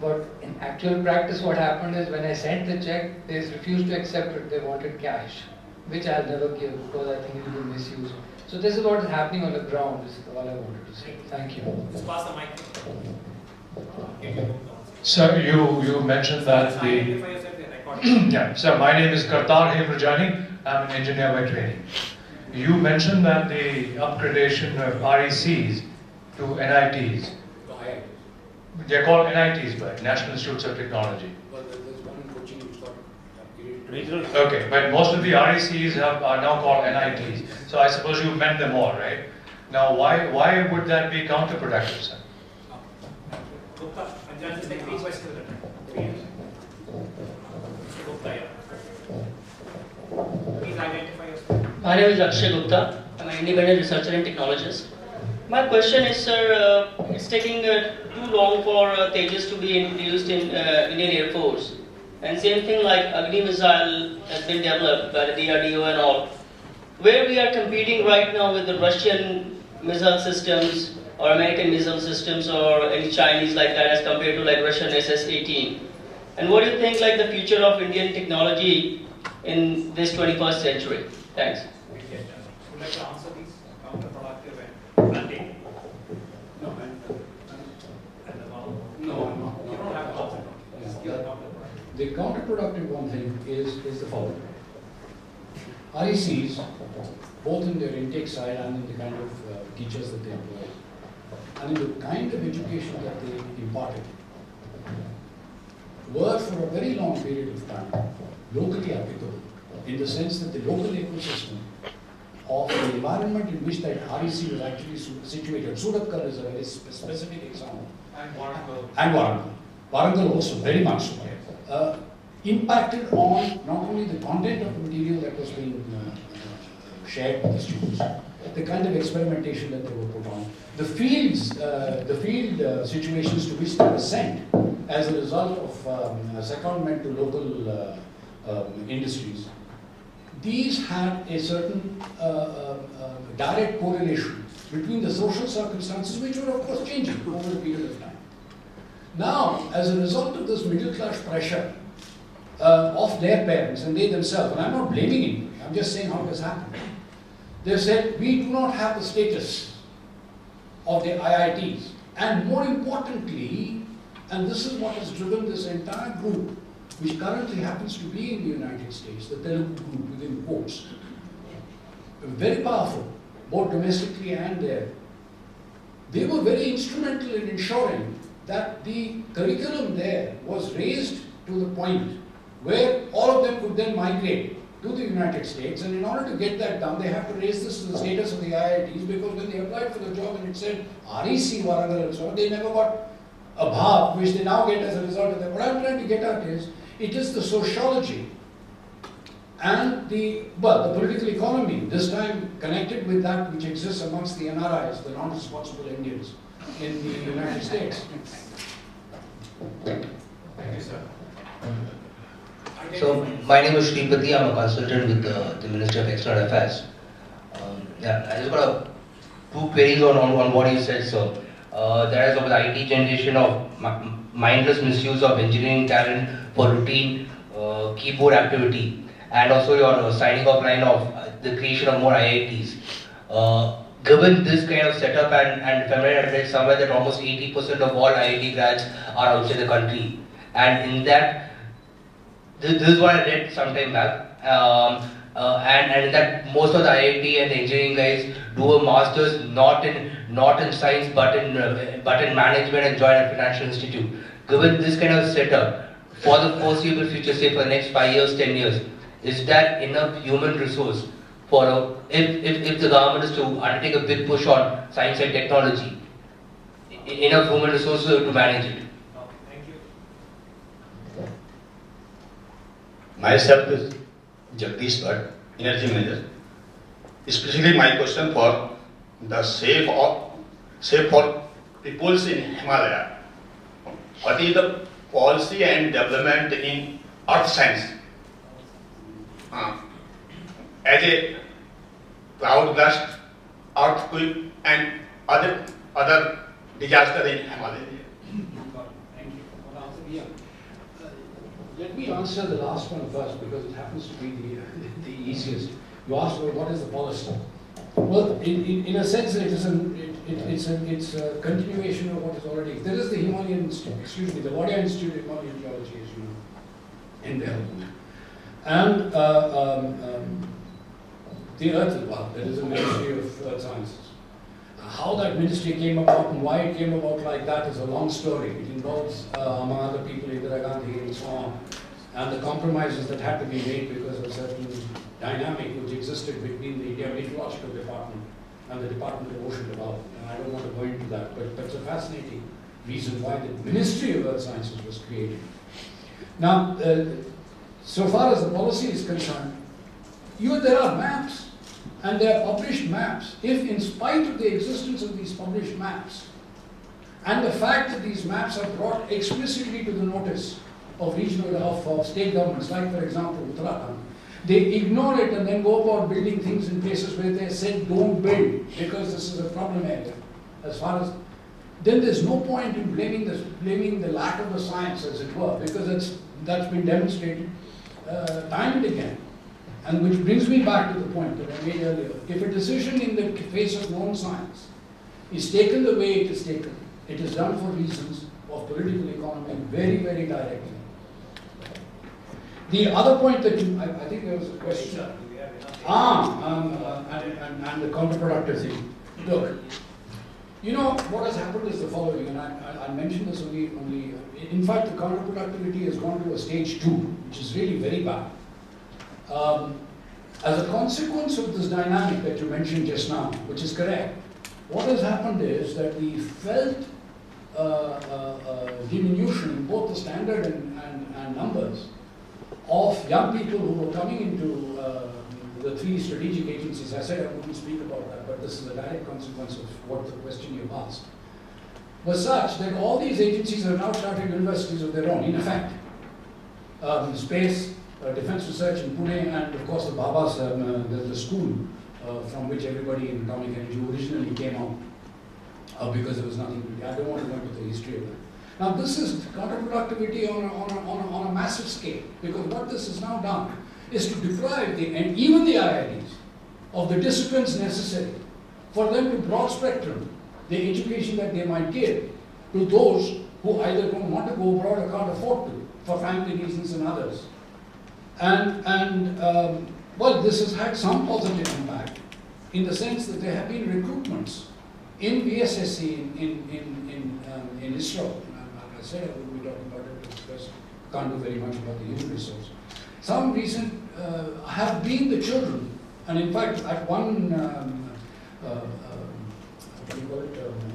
Speaker 4: But in actual practice, what happened is when I sent the check, they refused to accept it. They wanted cash, which I'll never give because I think it will be misused. So this is what is happening on the ground. This is all I wanted to say. Thank you.
Speaker 1: Just pass the mic.
Speaker 5: Sir, you mentioned that yeah. So my name is Kartar Hemrajani. I'm an engineer by training. You mentioned that the upgradation of RECs to NITs. They're called NITs, but National Institutes of Technology.
Speaker 2: Well, there's one in Kochi which got upgraded.
Speaker 5: Okay, but most of the RECs are now called NITs. So I suppose you meant them all, right? Now, why would that be counterproductive, sir?
Speaker 1: Please identify yourself.
Speaker 6: My name is Akshay Gupta. I'm an independent researcher and technologist. My question is, sir, it's taking too long for Tejas to be introduced in Indian Air Force. And same thing like Agni missile has been developed by the DRDO and all. Where we are competing right now with the Russian missile systems or American missile systems or any Chinese like that as compared to like Russian SS-18. And what do you think like the future of Indian technology in this 21st century? Thanks.
Speaker 1: Would you like to answer these? Counterproductive and planting?
Speaker 2: No,
Speaker 1: And the valve?
Speaker 2: no, I'm not.
Speaker 1: You don't have to answer.
Speaker 2: Yeah, the counterproductive one thing is the following. RECs, both in their intake side and in the kind of teachers that they employ, and in the kind of education that they imparted, were for a very long period of time locally applicable, in the sense that the local ecosystem of the environment in which that REC was actually situated. Suratkal is a very specific example.
Speaker 3: And Warangal.
Speaker 2: And Warangal. Warangal also, very much so. Impacted on not only the content of the material that was being shared with the students, the kind of experimentation that they were put on, the field situations to which they were sent as a result of secondment to local industries. These had a certain direct correlation between the social circumstances, which were of course changing over a period of time. Now, as a result of this middle class pressure of their parents and they themselves, and I'm not blaming it, I'm just saying how it has happened. They've said, we do not have the status of the IITs. And more importantly, and this is what has driven this entire group, which currently happens to be in the United States, the Telugu group within quotes, very powerful, both domestically and there. They were very instrumental in ensuring that the curriculum there was raised to the point where all of them could then migrate to the United States, and in order to get that done, they have to raise this to the status of the IITs, because when they applied for the job and it said REC, Warangal and so on, they never got a bhav, which they now get as a result of that. What I'm trying to get at is, it is the sociology and the political economy, this time connected with that which exists amongst the NRIs, the non-responsible Indians in the United States.
Speaker 3: Thank you, sir.
Speaker 7: So, my name is Sripati, I'm a consultant with the Ministry of External Affairs. I just got two queries on what you said, sir. There is the IT generation of mindless misuse of engineering talent for routine keyboard activity, and also your signing off line of the creation of more IITs. Given this kind of setup, and familiar, I read somewhere that almost 80% of all IIT grads are outside the country, and in that, this is what I read some time back, and that most of the IIT and the engineering guys do a master's not in science but in management and join a financial institute. Given this kind of setup, for the foreseeable future, say for the next 5 years, 10 years, is that enough human resource for if the government is to undertake a big push on science and technology, enough human resources to manage it?
Speaker 1: Thank you.
Speaker 8: Myself is Jagdish Bhatt, Energy Manager. Especially my question for the safe for peoples in Himalaya. What is the policy and development in earth science? As a cloud blast, earthquake, and other disaster in Himalaya.
Speaker 2: Thank you. Yeah. Let me answer the last one first, because it happens to be the easiest. You asked, well, what is the policy? Well, in a sense, it's a continuation of what is already. There is the Himalayan Institute, the Wadia Institute of Himalayan Geology, as you know, in Delhi. And the Earth, well, there is a Ministry of Earth Sciences. How that ministry came about and why it came about like that is a long story. It involves, among other people, Indira Gandhi and so on, and the compromises that had to be made because of a certain dynamic which existed between the India Meteorological Department and the Department of Ocean Development. And I don't want to go into that, but it's a fascinating reason why the Ministry of Earth Sciences was created. Now, so far as the policy is concerned, there are maps. And they are published maps. If in spite of the existence of these published maps, and the fact that these maps are brought explicitly to the notice of of state governments, like for example Uttarakhand, they ignore it and then go about building things in places where they said don't build because this is a problem area. As far as then there's no point in blaming the lack of the science, as it were, because that's been demonstrated time and again. And which brings me back to the point that I made earlier. If a decision in the face of known science is taken the way it is taken, it is done for reasons of political economy very, very directly. The other point that I think there was a question. And the counterproductive thing. Look, you know, what has happened is the following, and I mentioned this only, in fact, the counterproductivity has gone to a stage 2, which is really very bad. As a consequence of this dynamic that you mentioned just now, which is correct, what has happened is that the felt diminution in both the standard and numbers of young people who were coming into the 3 strategic agencies. I said I wouldn't speak about that, but this is a direct consequence of what the question you asked, was such that all these agencies have now started universities of their own, in effect. Space, Defense Research in Pune, and of course the Babas, the school from which everybody in atomic energy originally came out, because there was nothing to do. I don't want to go into the history of that. Now this is counterproductivity on a massive scale, because what this has now done is to deprive and even the IITs of the disciplines necessary for them to broad spectrum the education that they might give to those who either don't want to go abroad or can't afford to, for family reasons and others. Well, this has had some positive impact in the sense that there have been recruitments in VSSC in ISRO. Like I said, I will be talking about it because I can't do very much about the human resource. Some recent have been the children, and in fact, at one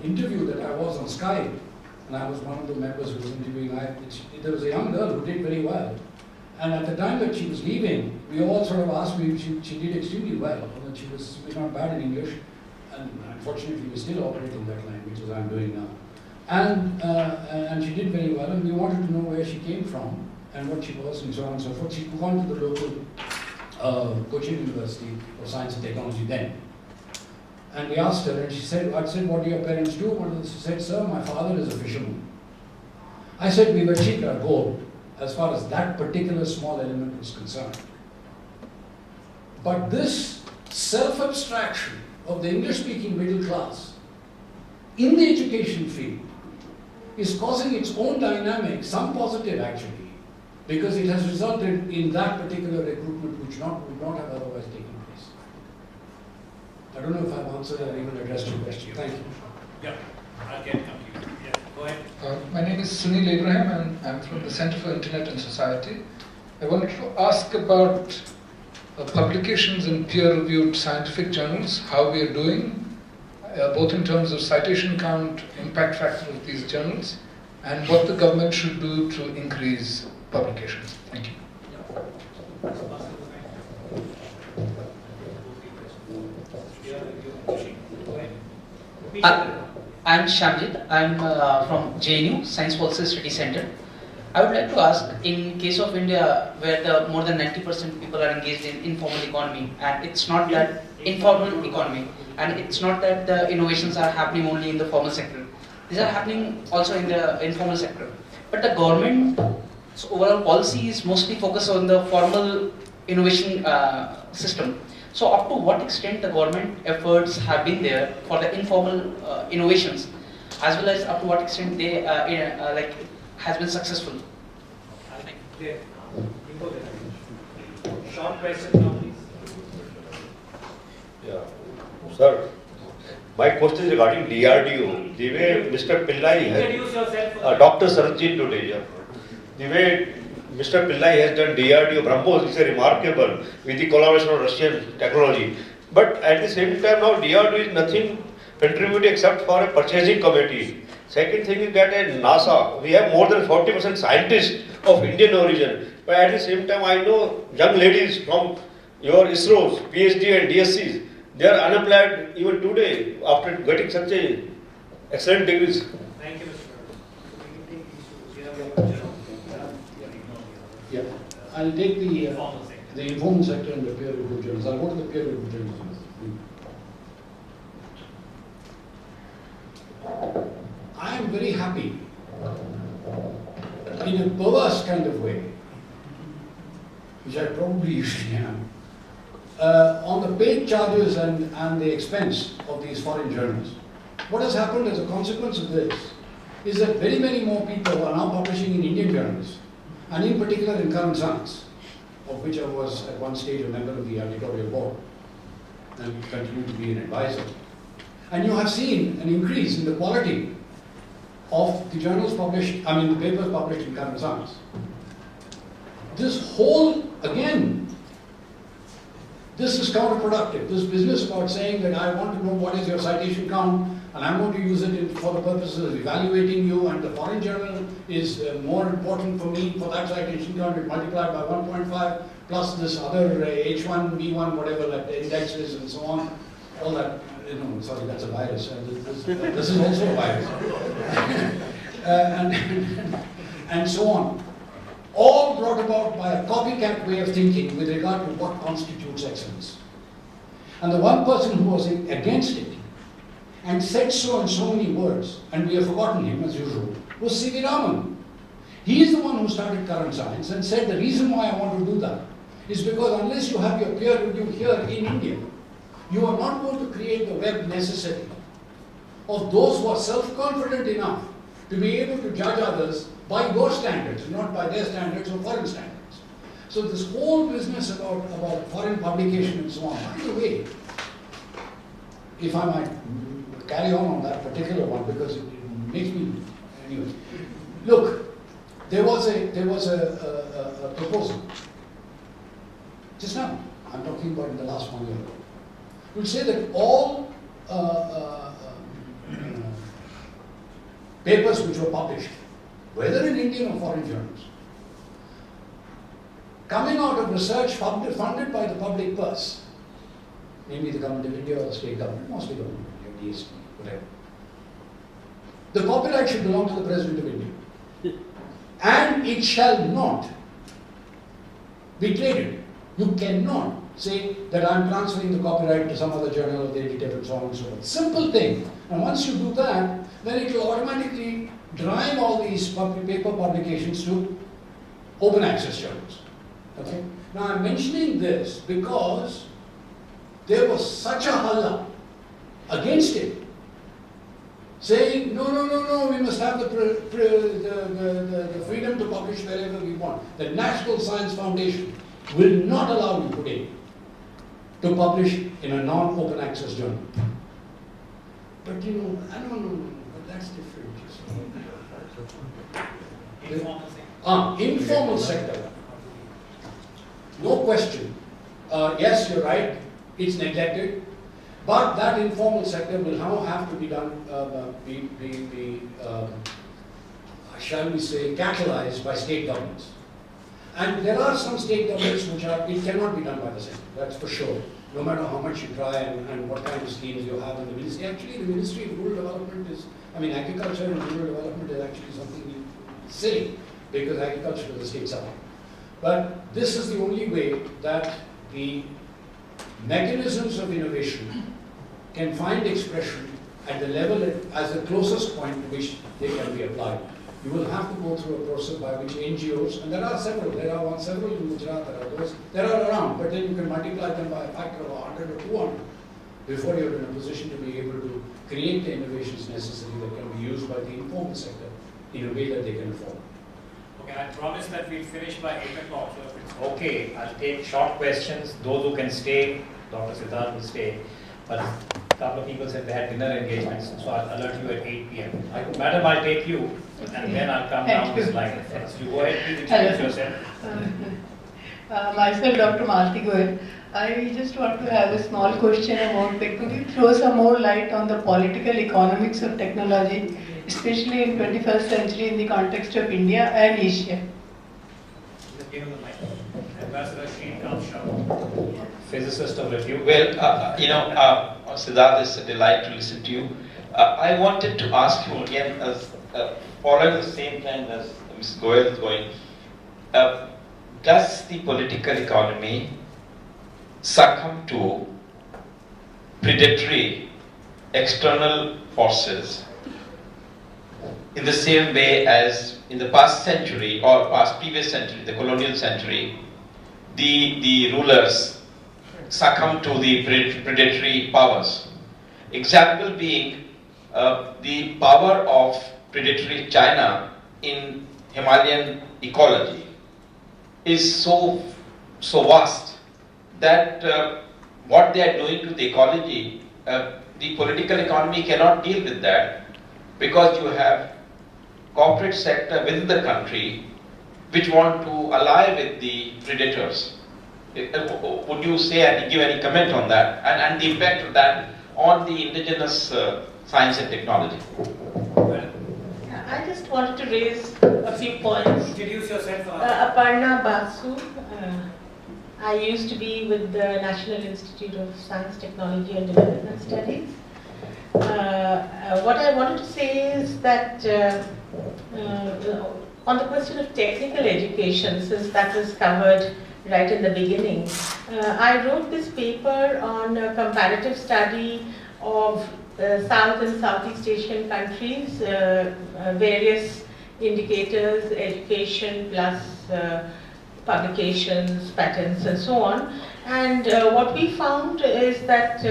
Speaker 2: interview that I was on Skype, and I was one of the members who was interviewing, there was a young girl who did very well. And at the time that she was leaving, we all sort of asked me, she did extremely well, although she was not bad in English, and unfortunately we still operate in that language as I'm doing now. And she did very well, and we wanted to know where she came from, and what she was, and so on and so forth. She'd gone to the local Cochin University of Science and Technology then. And we asked her, and she said, I said, what do your parents do? And she said, sir, my father is a fisherman. I said, we've achieved our goal as far as that particular small element was concerned. But this self-abstraction of the English-speaking middle class in the education field is causing its own dynamic, some positive actually, because it has resulted in that particular recruitment which would not have otherwise taken place. I don't know if I've answered or even addressed your question. Thank you.
Speaker 1: Yeah, I'll get complete. Yeah, go ahead.
Speaker 9: My name is Sunil Abraham, and I'm from the Center for Internet and Society. I wanted to ask about publications in peer-reviewed scientific journals, how we are doing, both in terms of citation count, impact factor of these journals, and what the government should do to increase publications. Thank you.
Speaker 10: I'm Shamjit. I'm from JNU, Science Policy Study Center. I would like to ask, in case of India, where more than 90% people are engaged in informal economy, and it's not that informal economy, and it's not that the innovations are happening only in the formal sector. These are happening also in the informal sector. But the government's overall policy is mostly focused on the formal innovation system. So up to what extent the government efforts have been there for the informal innovations, as well as up to what extent they has been successful?
Speaker 1: Short question now, please.
Speaker 11: Yeah, sir. My question is regarding DRDO. The way Mr. Pillai
Speaker 1: Introduce yourself.
Speaker 11: Dr. Sarojit today, yeah. The way Mr. Pillai has done DRDO, BrahMos is remarkable with the collaboration of Russian technology. But at the same time now DRDO is nothing contributed except for a purchasing committee. Second thing is that at NASA, we have more than 40% scientists of Indian origin. But at the same time, I know young ladies from your ISROs, PhD and DSCs, they are unemployed even today after getting such a excellent degrees.
Speaker 1: Thank you, Mr.
Speaker 2: I'll take the
Speaker 1: Informal sector.
Speaker 2: the informal sector and the peer reviewed journals. I'll go to the peer reviewed journals. I am very happy, in a perverse kind of way, which I probably usually am, on the paid charges and the expense of these foreign journals. What has happened as a consequence of this is that very many more people are now publishing in Indian journals, and in particular in current science, of which I was at one stage a member of the editorial board and continue to be an advisor. And you have seen an increase in the quality of the journals published, the papers published in current science. This whole, again, this is counterproductive. This business about saying that I want to know what is your citation count and I'm going to use it for the purposes of evaluating you, and the foreign journal is more important for me for that citation count, it multiplied by 1.5 plus this other H1, B1, whatever that index is and so on. All that, sorry, that's a virus. This is also a virus. and so on. All brought about by a copycat way of thinking with regard to what constitutes excellence. And the one person who was against it and said so in so many words, and we have forgotten him as usual, was C.V. Raman. He is the one who started current science and said the reason why I want to do that is because unless you have your peer review here in India, you are not going to create the web necessary of those who are self-confident enough to be able to judge others by your standards, not by their standards or foreign standards. So this whole business about foreign publication and so on, by the way, if I might carry on that particular one because it makes me, anyway. Look, there was a proposal, just now, I'm talking about in the last 1 year, which say that all papers which were published, whether in Indian or foreign journals, coming out of research funded by the public purse, namely the government of India or the state government, mostly government of India, DSP, whatever, the copyright should belong to the President of India. And it shall not be traded. You cannot say that I'm transferring the copyright to some other journal of the editor and so on and so forth. Simple thing. And once you do that, then it will automatically drive all these paper publications to open access journals. Okay? Now I'm mentioning this because there was such a halla against it, saying no, we must have the freedom to publish wherever we want. The National Science Foundation will not allow you today to publish in a non-open access journal. But I don't know, but that's different. Informal sector. No question. Yes, you're right, it's neglected, but that informal sector will now have to be done, shall we say, catalyzed by state governments. And there are some state governments which it cannot be done by the center, that's for sure. No matter how much you try and what kind of schemes you have in the ministry. Actually, the Ministry of Rural Development agriculture and rural development is actually something you say, because agriculture is a state subject. But this is the only way that the mechanisms of innovation can find expression at the level, as the closest point to which they can be applied. You will have to go through a process by which NGOs, and there are several in Gujarat, there are around, but then you can multiply them by a factor of 100 or 200 before you're in a position to be able to create the innovations necessary that can be used by the informal sector in a way that they can afford.
Speaker 1: Okay, I promise that we'll finish by 8 o'clock, so if it's okay, I'll take short questions. Those who can stay, Dr. Siddhartha will stay, but a couple of people said they had dinner engagements, so I'll alert you at 8 p.m. Madam, I'll take you, and then I'll come down this line first. You go ahead, please introduce yourself.
Speaker 12: Myself, Dr. Malti Goyal. I just want to have a small question about, could you throw some more light on the political economics of technology, especially in 21st century in the context of India and Asia?
Speaker 1: Ambassador Sheen Kamshah, physicist of review.
Speaker 13: Well, Siddhartha, it's a delight to listen to you. I wanted to ask you again, following the same trend as Ms. Goyal is going, does the political economy succumb to predatory external forces in the same way as in the past century or previous century, the colonial century, the rulers succumb to the predatory powers? Example being the power of predatory China in Himalayan ecology is so vast that what they are doing to the ecology, the political economy cannot deal with that, because you have corporate sector within the country which want to ally with the predators. Would you say and give any comment on that, and the impact of that on the indigenous science and technology?
Speaker 14: I just wanted to raise a few points.
Speaker 1: Introduce yourself.
Speaker 14: Aparna Basu. I used to be with the National Institute of Science, Technology and Development Studies. What I wanted to say is that on the question of technical education, since that was covered right in the beginning, I wrote this paper on a comparative study of South and Southeast Asian countries, various indicators, education plus publications, patents and so on. And what we found is that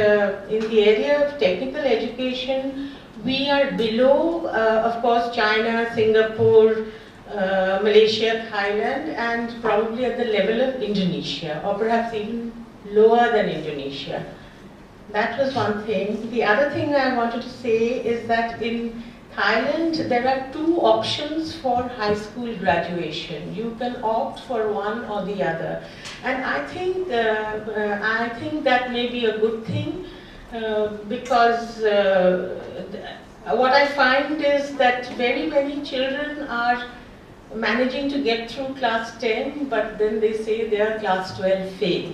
Speaker 14: in the area of technical education, we are below, of course, China, Singapore, Malaysia, Thailand, and probably at the level of Indonesia, or perhaps even lower than Indonesia. That was one thing. The other thing I wanted to say is that in Thailand, there are two options for high school graduation. You can opt for one or the other. And I think that may be a good thing, because what I find is that very many children are managing to get through class 10, but then they say they are class 12 fail.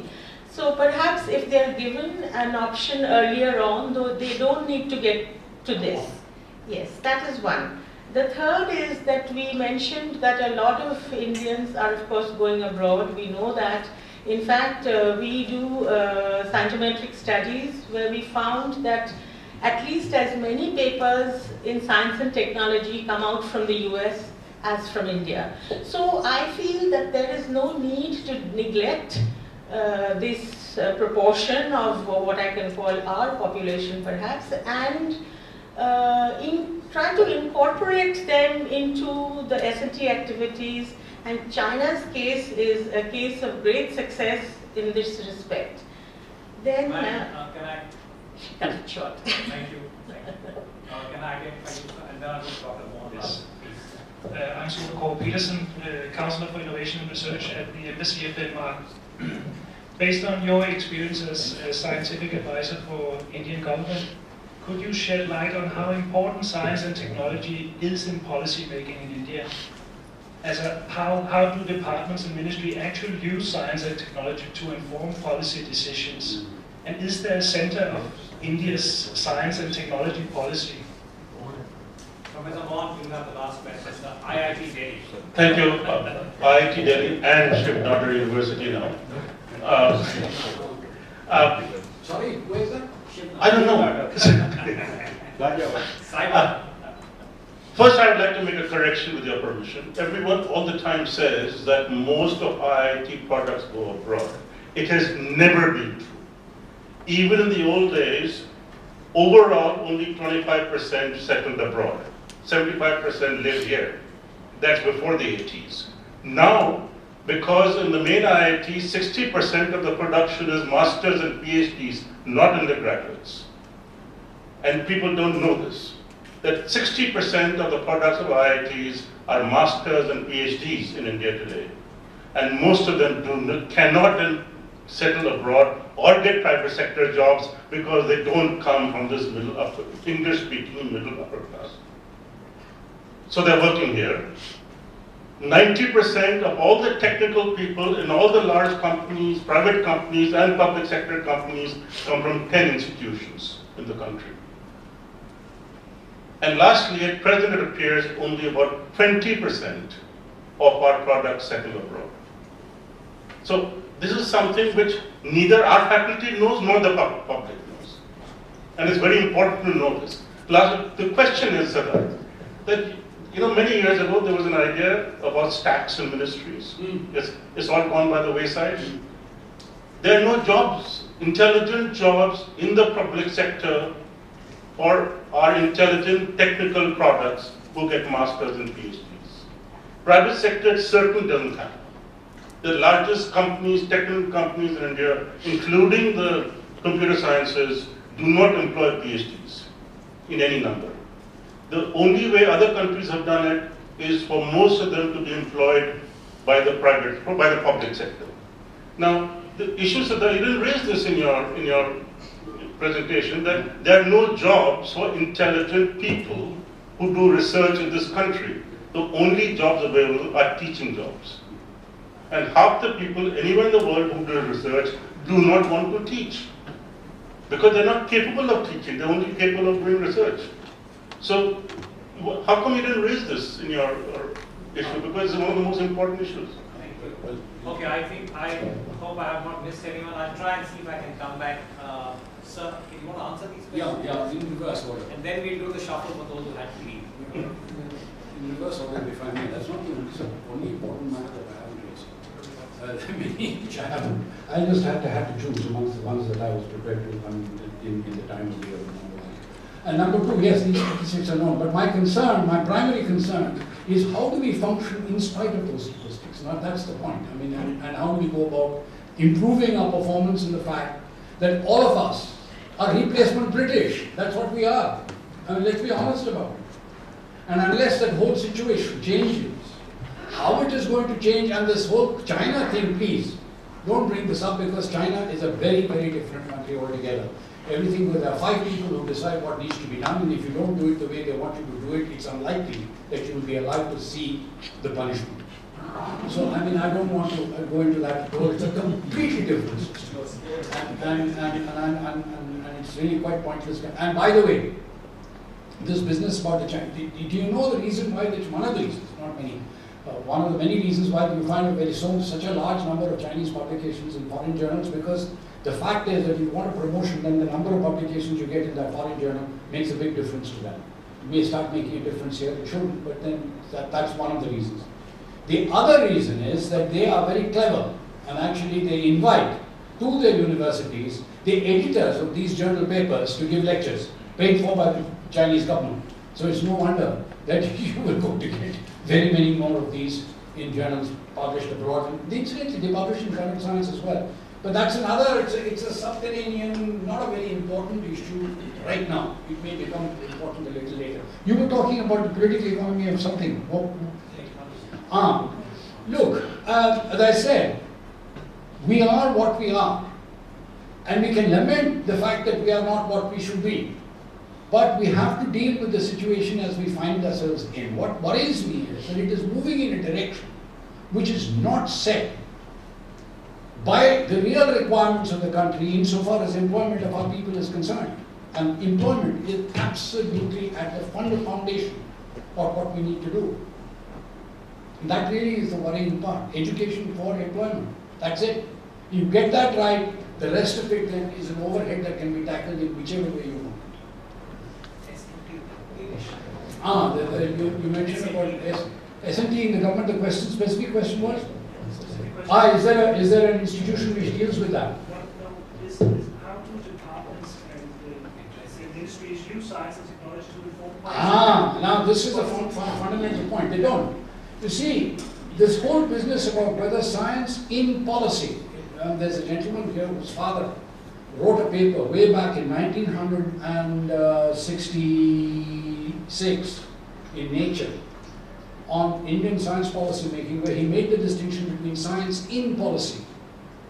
Speaker 14: So perhaps if they are given an option earlier on, though they don't need to get to this. Yes, that is one. The third is that we mentioned that a lot of Indians are of course going abroad. We know that. In fact, we do scientometric studies where we found that at least as many papers in science and technology come out from the US as from India. So I feel that there is no need to neglect this proportion of what I can call our population perhaps, and try to incorporate them into the S&T activities. And China's case is a case of great success in this respect. Then,
Speaker 1: can I
Speaker 14: cut it short.
Speaker 1: Thank you. Can I get and then I will talk more about this.
Speaker 15: I'm Sue Peterson, Counselor for Innovation and Research at the Embassy of Denmark. Based on your experience as a scientific advisor for Indian government, could you shed light on how important science and technology is in policy making in India? How do departments and ministry actually use science and technology to inform policy decisions? And is there a center of India's science and technology policy?
Speaker 1: Professor Mohan, you have the last question. IIT Delhi.
Speaker 16: Thank you. IIT Delhi and V.Siddhartha University now.
Speaker 2: Sorry, where is that?
Speaker 16: I don't know. First, I would like to make a correction with your permission. Everyone all the time says that most of IIT products go abroad. It has never been true. Even in the old days, overall only 25% settled abroad. 75% lived here. That's before the 80s. Now, because in the main IIT, 60% of the production is masters and PhDs, not undergraduates. And people don't know this, that 60% of the products of IITs are masters and PhDs in India today. And most of them cannot then settle abroad or get private sector jobs because they don't come from this middle upper, English-speaking middle upper class. So they're working here. 90% of all the technical people in all the large companies, private companies and public sector companies come from 10 institutions in the country. And lastly, at present it appears only about 20% of our products settle abroad. So this is something which neither our faculty knows nor the public knows. And it's very important to know this. Last, the question is, Siddhartha, that many years ago there was an idea about stacks in ministries. It's all gone by the wayside. There are no jobs, intelligent jobs in the public sector for our intelligent technical products who get masters and PhDs. Private sector certainly doesn't have. The largest companies, technical companies in India, including the computer sciences, do not employ PhDs in any number. The only way other countries have done it is for most of them to be employed by the public sector. Now, the issue is that you didn't raise this in your presentation, that there are no jobs for intelligent people who do research in this country. The only jobs available are teaching jobs. And half the people anywhere in the world who do research do not want to teach, because they're not capable of teaching, they're only capable of doing research. So how come you didn't raise this in your issue? Because it's one of the most important issues.
Speaker 1: Okay, I hope I have not missed anyone. I'll try and see if I can come back. Sir, if you want to answer these questions?
Speaker 2: Yeah, in reverse order.
Speaker 1: And then we'll do the shuffle for those who had to leave.
Speaker 2: In reverse order, if I may, that's not the only important matter that I haven't raised. Many which I haven't. I just had to choose amongst the ones that I was prepared to in the time of the year. And number two, yes, these statistics are known, but my primary concern is how do we function in spite of those statistics? Now, that's the point. I mean, and how do we go about improving our performance in the fact that all of us are replacement British. That's what we are. I mean, let's be honest about it. And unless that whole situation changes, how it is going to change, and this whole China thing, please, don't bring this up, because China is a very, very different country altogether. Everything, there are 5 people who decide what needs to be done, and if you don't do it the way they want you to do it, it's unlikely that you will be allowed to see the punishment. So, I mean, I don't want to go into that. It's a completely different system. And it's really quite pointless. And by the way, this business about the China, do you know the reason why? That's one of the reasons, not many. One of the many reasons why you find such a large number of Chinese publications in foreign journals, because the fact is that if you want a promotion, then the number of publications you get in that foreign journal makes a big difference to them. It may start making a difference here, it shouldn't, but then that's one of the reasons. The other reason is that they are very clever, and actually they invite to their universities the editors of these journal papers to give lectures, paid for by the Chinese government. So it's no wonder that you will go to get very many more of these in journals published abroad. And incidentally, they publish in current science as well. But that's another, it's a subterranean, not a very important issue right now. It may become important a little later. You were talking about the political economy of something. Look, as I said, we are what we are. And we can lament the fact that we are not what we should be. But we have to deal with the situation as we find ourselves in. What worries me is that it is moving in a direction which is not set by the real requirements of the country insofar as employment of our people is concerned. And employment is absolutely at the foundation of what we need to do. And that really is the worrying part. Education for employment. That's it. You get that right, the rest of it then is an overhead that can be tackled in whichever way you want. You mentioned about S&T in the government. The specific question was? Is there an institution which deals with that?
Speaker 15: No, this is how do departments and ministries use science and technology to inform policy?
Speaker 2: Now this is a fundamental point. They don't. You see, this whole business about whether science in policy, there's a gentleman here whose father wrote a paper way back in 1966 in Nature on Indian science policy making, where he made the distinction between science in policy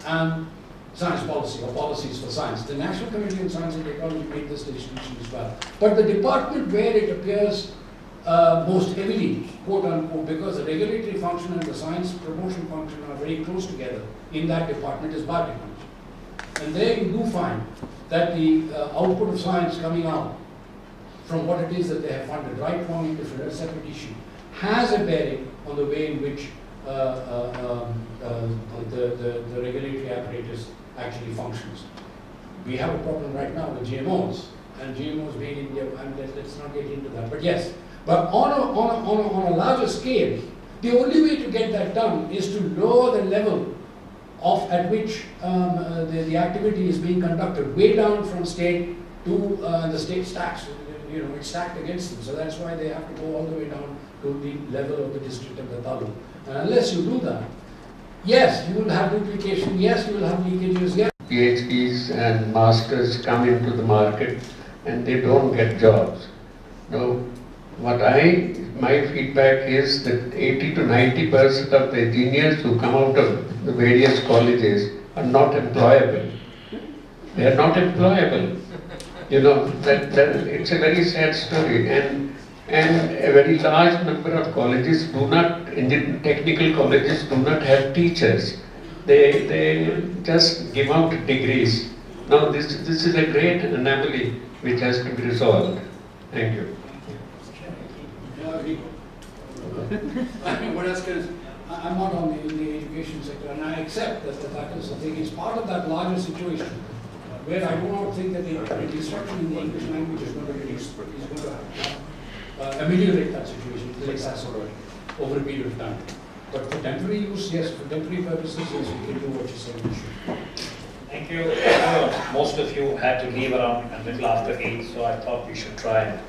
Speaker 2: and science policy, or policies for science. The National Committee on Science and Technology made this distinction as well. But the department where it appears most heavily, quote unquote, because the regulatory function and the science promotion function are very close together in that department, is biotechnology. And there you do find that the output of science coming out from what it is that they have funded, right, wrong, indifferent, a separate issue, has a bearing on the way in which the regulatory apparatus actually functions. We have a problem right now with GMOs, and GMOs being in India, and let's not get into that. But yes, but on a larger scale, the only way to get that done is to lower the level of at which the activity is being conducted, way down from state to the state stacks. You know, it's stacked against them. So that's why they have to go all the way down to the level of the district and the taluk. And unless you do that, yes, you will have duplication, yes, you will have leakages, yes.
Speaker 17: PhDs and masters come into the market and they don't get jobs. Now, my feedback is that 80 to 90% of the engineers who come out of the various colleges are not employable. They are not employable. You know, that it's a very sad story, and a very large number of colleges do not, technical colleges do not have teachers. They just give out degrees. Now this is a great anomaly which has to be resolved. Thank you.
Speaker 2: What else can I'm not in the education sector, and I accept that is the thing. It's part of that larger situation where I do not think that the instruction in the English language is going to ameliorate that situation. It will exacerbate over a period of time. But for temporary use, yes, for temporary purposes, yes, we can do what you said we should.
Speaker 1: Thank you. Most of you had to leave around a little after 8, so I thought we should try and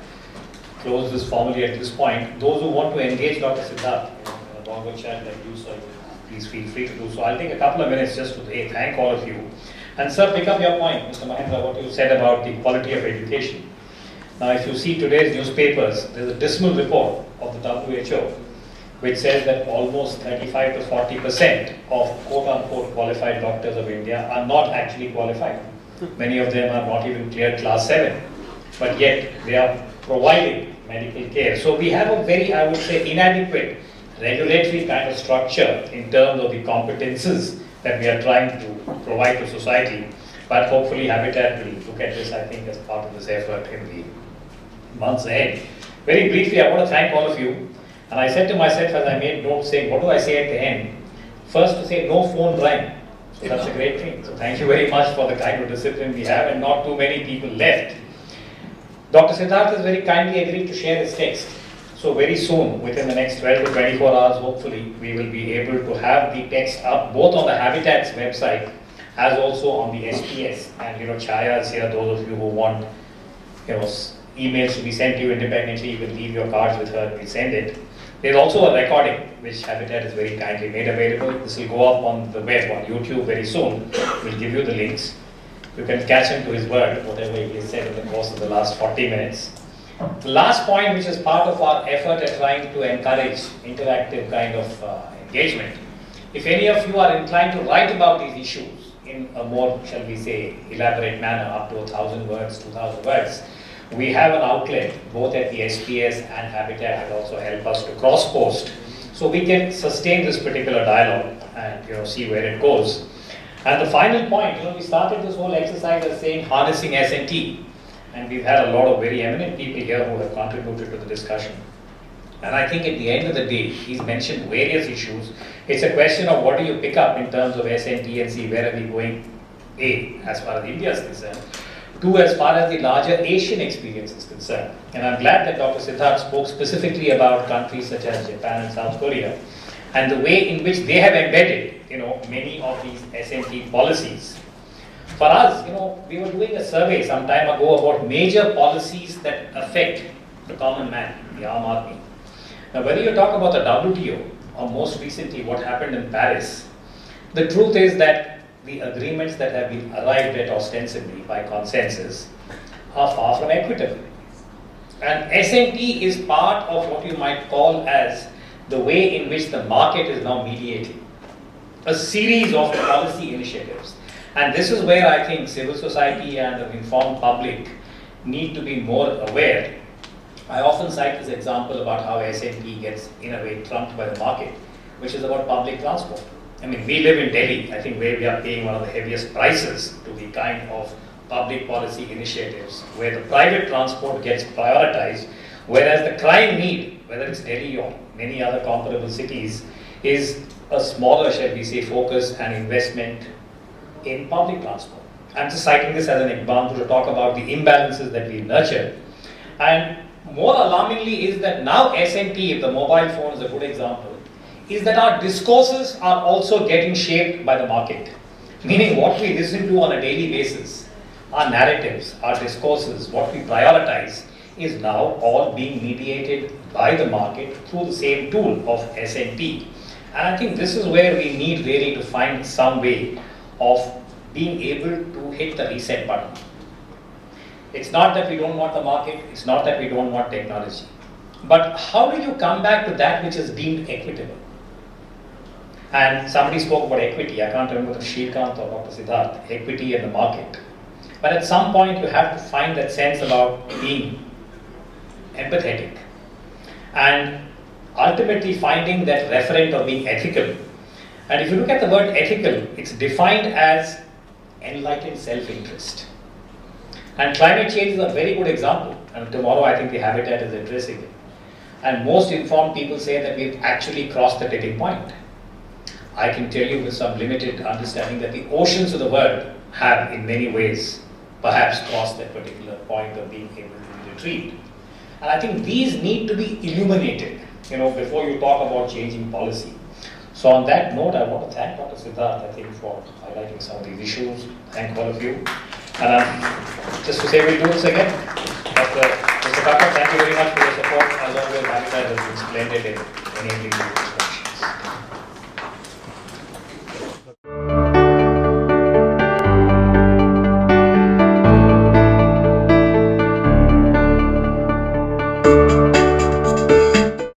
Speaker 1: close this formally at this point. Those who want to engage Dr. Siddhartha, in a longer chat like you, sir, please feel free to do so. I'll take a couple of minutes just to thank all of you. And sir, pick up your point, Mr. Mahendra, what you said about the quality of education. Now, if you see today's newspapers, there's a dismal report of the WHO which says that almost 35 to 40% of quote-unquote qualified doctors of India are not actually qualified. Many of them are not even cleared class 7, but yet they are providing medical care. So we have a very, I would say, inadequate regulatory kind of structure in terms of the competences that we are trying to provide to society. But hopefully Habitat will look at this, I think, as part of this effort in the months ahead. Very briefly, I want to thank all of you. And I said to myself as I made notes saying, what do I say at the end? First to say, no phone rang. So that's a great thing. So thank you very much for the kind of discipline we have, and not too many people left. Dr. Siddhartha has very kindly agreed to share his text. So very soon, within the next 12 to 24 hours, hopefully, we will be able to have the text up both on the Habitat's website as also on the SPS. And Chaya is here, those of you who want emails to be sent to you independently, you can leave your cards with her, we'll send it. There's also a recording which Habitat has very kindly made available. This will go up on the web, on YouTube very soon. We'll give you the links. You can catch him to his word, whatever he has said in the course of the last 40 minutes. The last point, which is part of our effort at trying to encourage interactive kind of engagement. If any of you are inclined to write about these issues in a more, shall we say, elaborate manner, up to 1,000 words, 2,000 words, we have an outlet both at the SPS and Habitat that also help us to cross-post, so we can sustain this particular dialogue and see where it goes. And the final point, we started this whole exercise as saying harnessing S&T, and we've had a lot of very eminent people here who have contributed to the discussion. And I think at the end of the day, he's mentioned various issues. It's a question of what do you pick up in terms of S&T and see where are we going, A, as far as India is concerned. 2, as far as the larger Asian experience is concerned. And I'm glad that Dr. Siddhartha spoke specifically about countries such as Japan and South Korea and the way in which they have embedded, many of these S&T policies. For us, we were doing a survey some time ago about major policies that affect the common man, the Aam Aadmi. Now, whether you talk about the WTO or most recently what happened in Paris, the truth is that the agreements that have been arrived at ostensibly by consensus are far from equitable. And S&T is part of what you might call as the way in which the market is now mediating a series of policy initiatives. And this is where I think civil society and the informed public need to be more aware. I often cite this example about how S&T gets, in a way, trumped by the market, which is about public transport. I mean, we live in Delhi, I think, where we are paying one of the heaviest prices to the kind of public policy initiatives where the private transport gets prioritized, whereas the crime need, whether it's Delhi or many other comparable cities, is a smaller, shall we say, focus and investment in public transport. I'm just citing this as an example to talk about the imbalances that we nurture. And more alarmingly is that now SMP, the mobile phone is a good example, is that our discourses are also getting shaped by the market. Meaning what we listen to on a daily basis, our narratives, our discourses, what we prioritize is now all being mediated by the market through the same tool of SMP. And I think this is where we need really to find some way of being able to hit the reset button. It's not that we don't want the market, it's not that we don't want technology. But how do you come back to that which is deemed equitable? And somebody spoke about equity, I can't remember if Shrikant or Dr. Siddhartha, equity in the market. But at some point you have to find that sense about being empathetic and ultimately finding that referent of being ethical. And if you look at the word ethical, it's defined as enlightened self-interest. And climate change is a very good example. And tomorrow I think the Habitat is addressing it. And most informed people say that we've actually crossed the tipping point. I can tell you with some limited understanding that the oceans of the world have in many ways perhaps crossed that particular point of being able to be retrieved. And I think these need to be illuminated, before you talk about changing policy. So on that note, I want to thank Dr. Siddhartha, I think, for highlighting some of these issues. Thank all of you. And just to say, we'll do this again. Dr. Thank you very much for your support. As always, Habitat has been splendid in enabling you.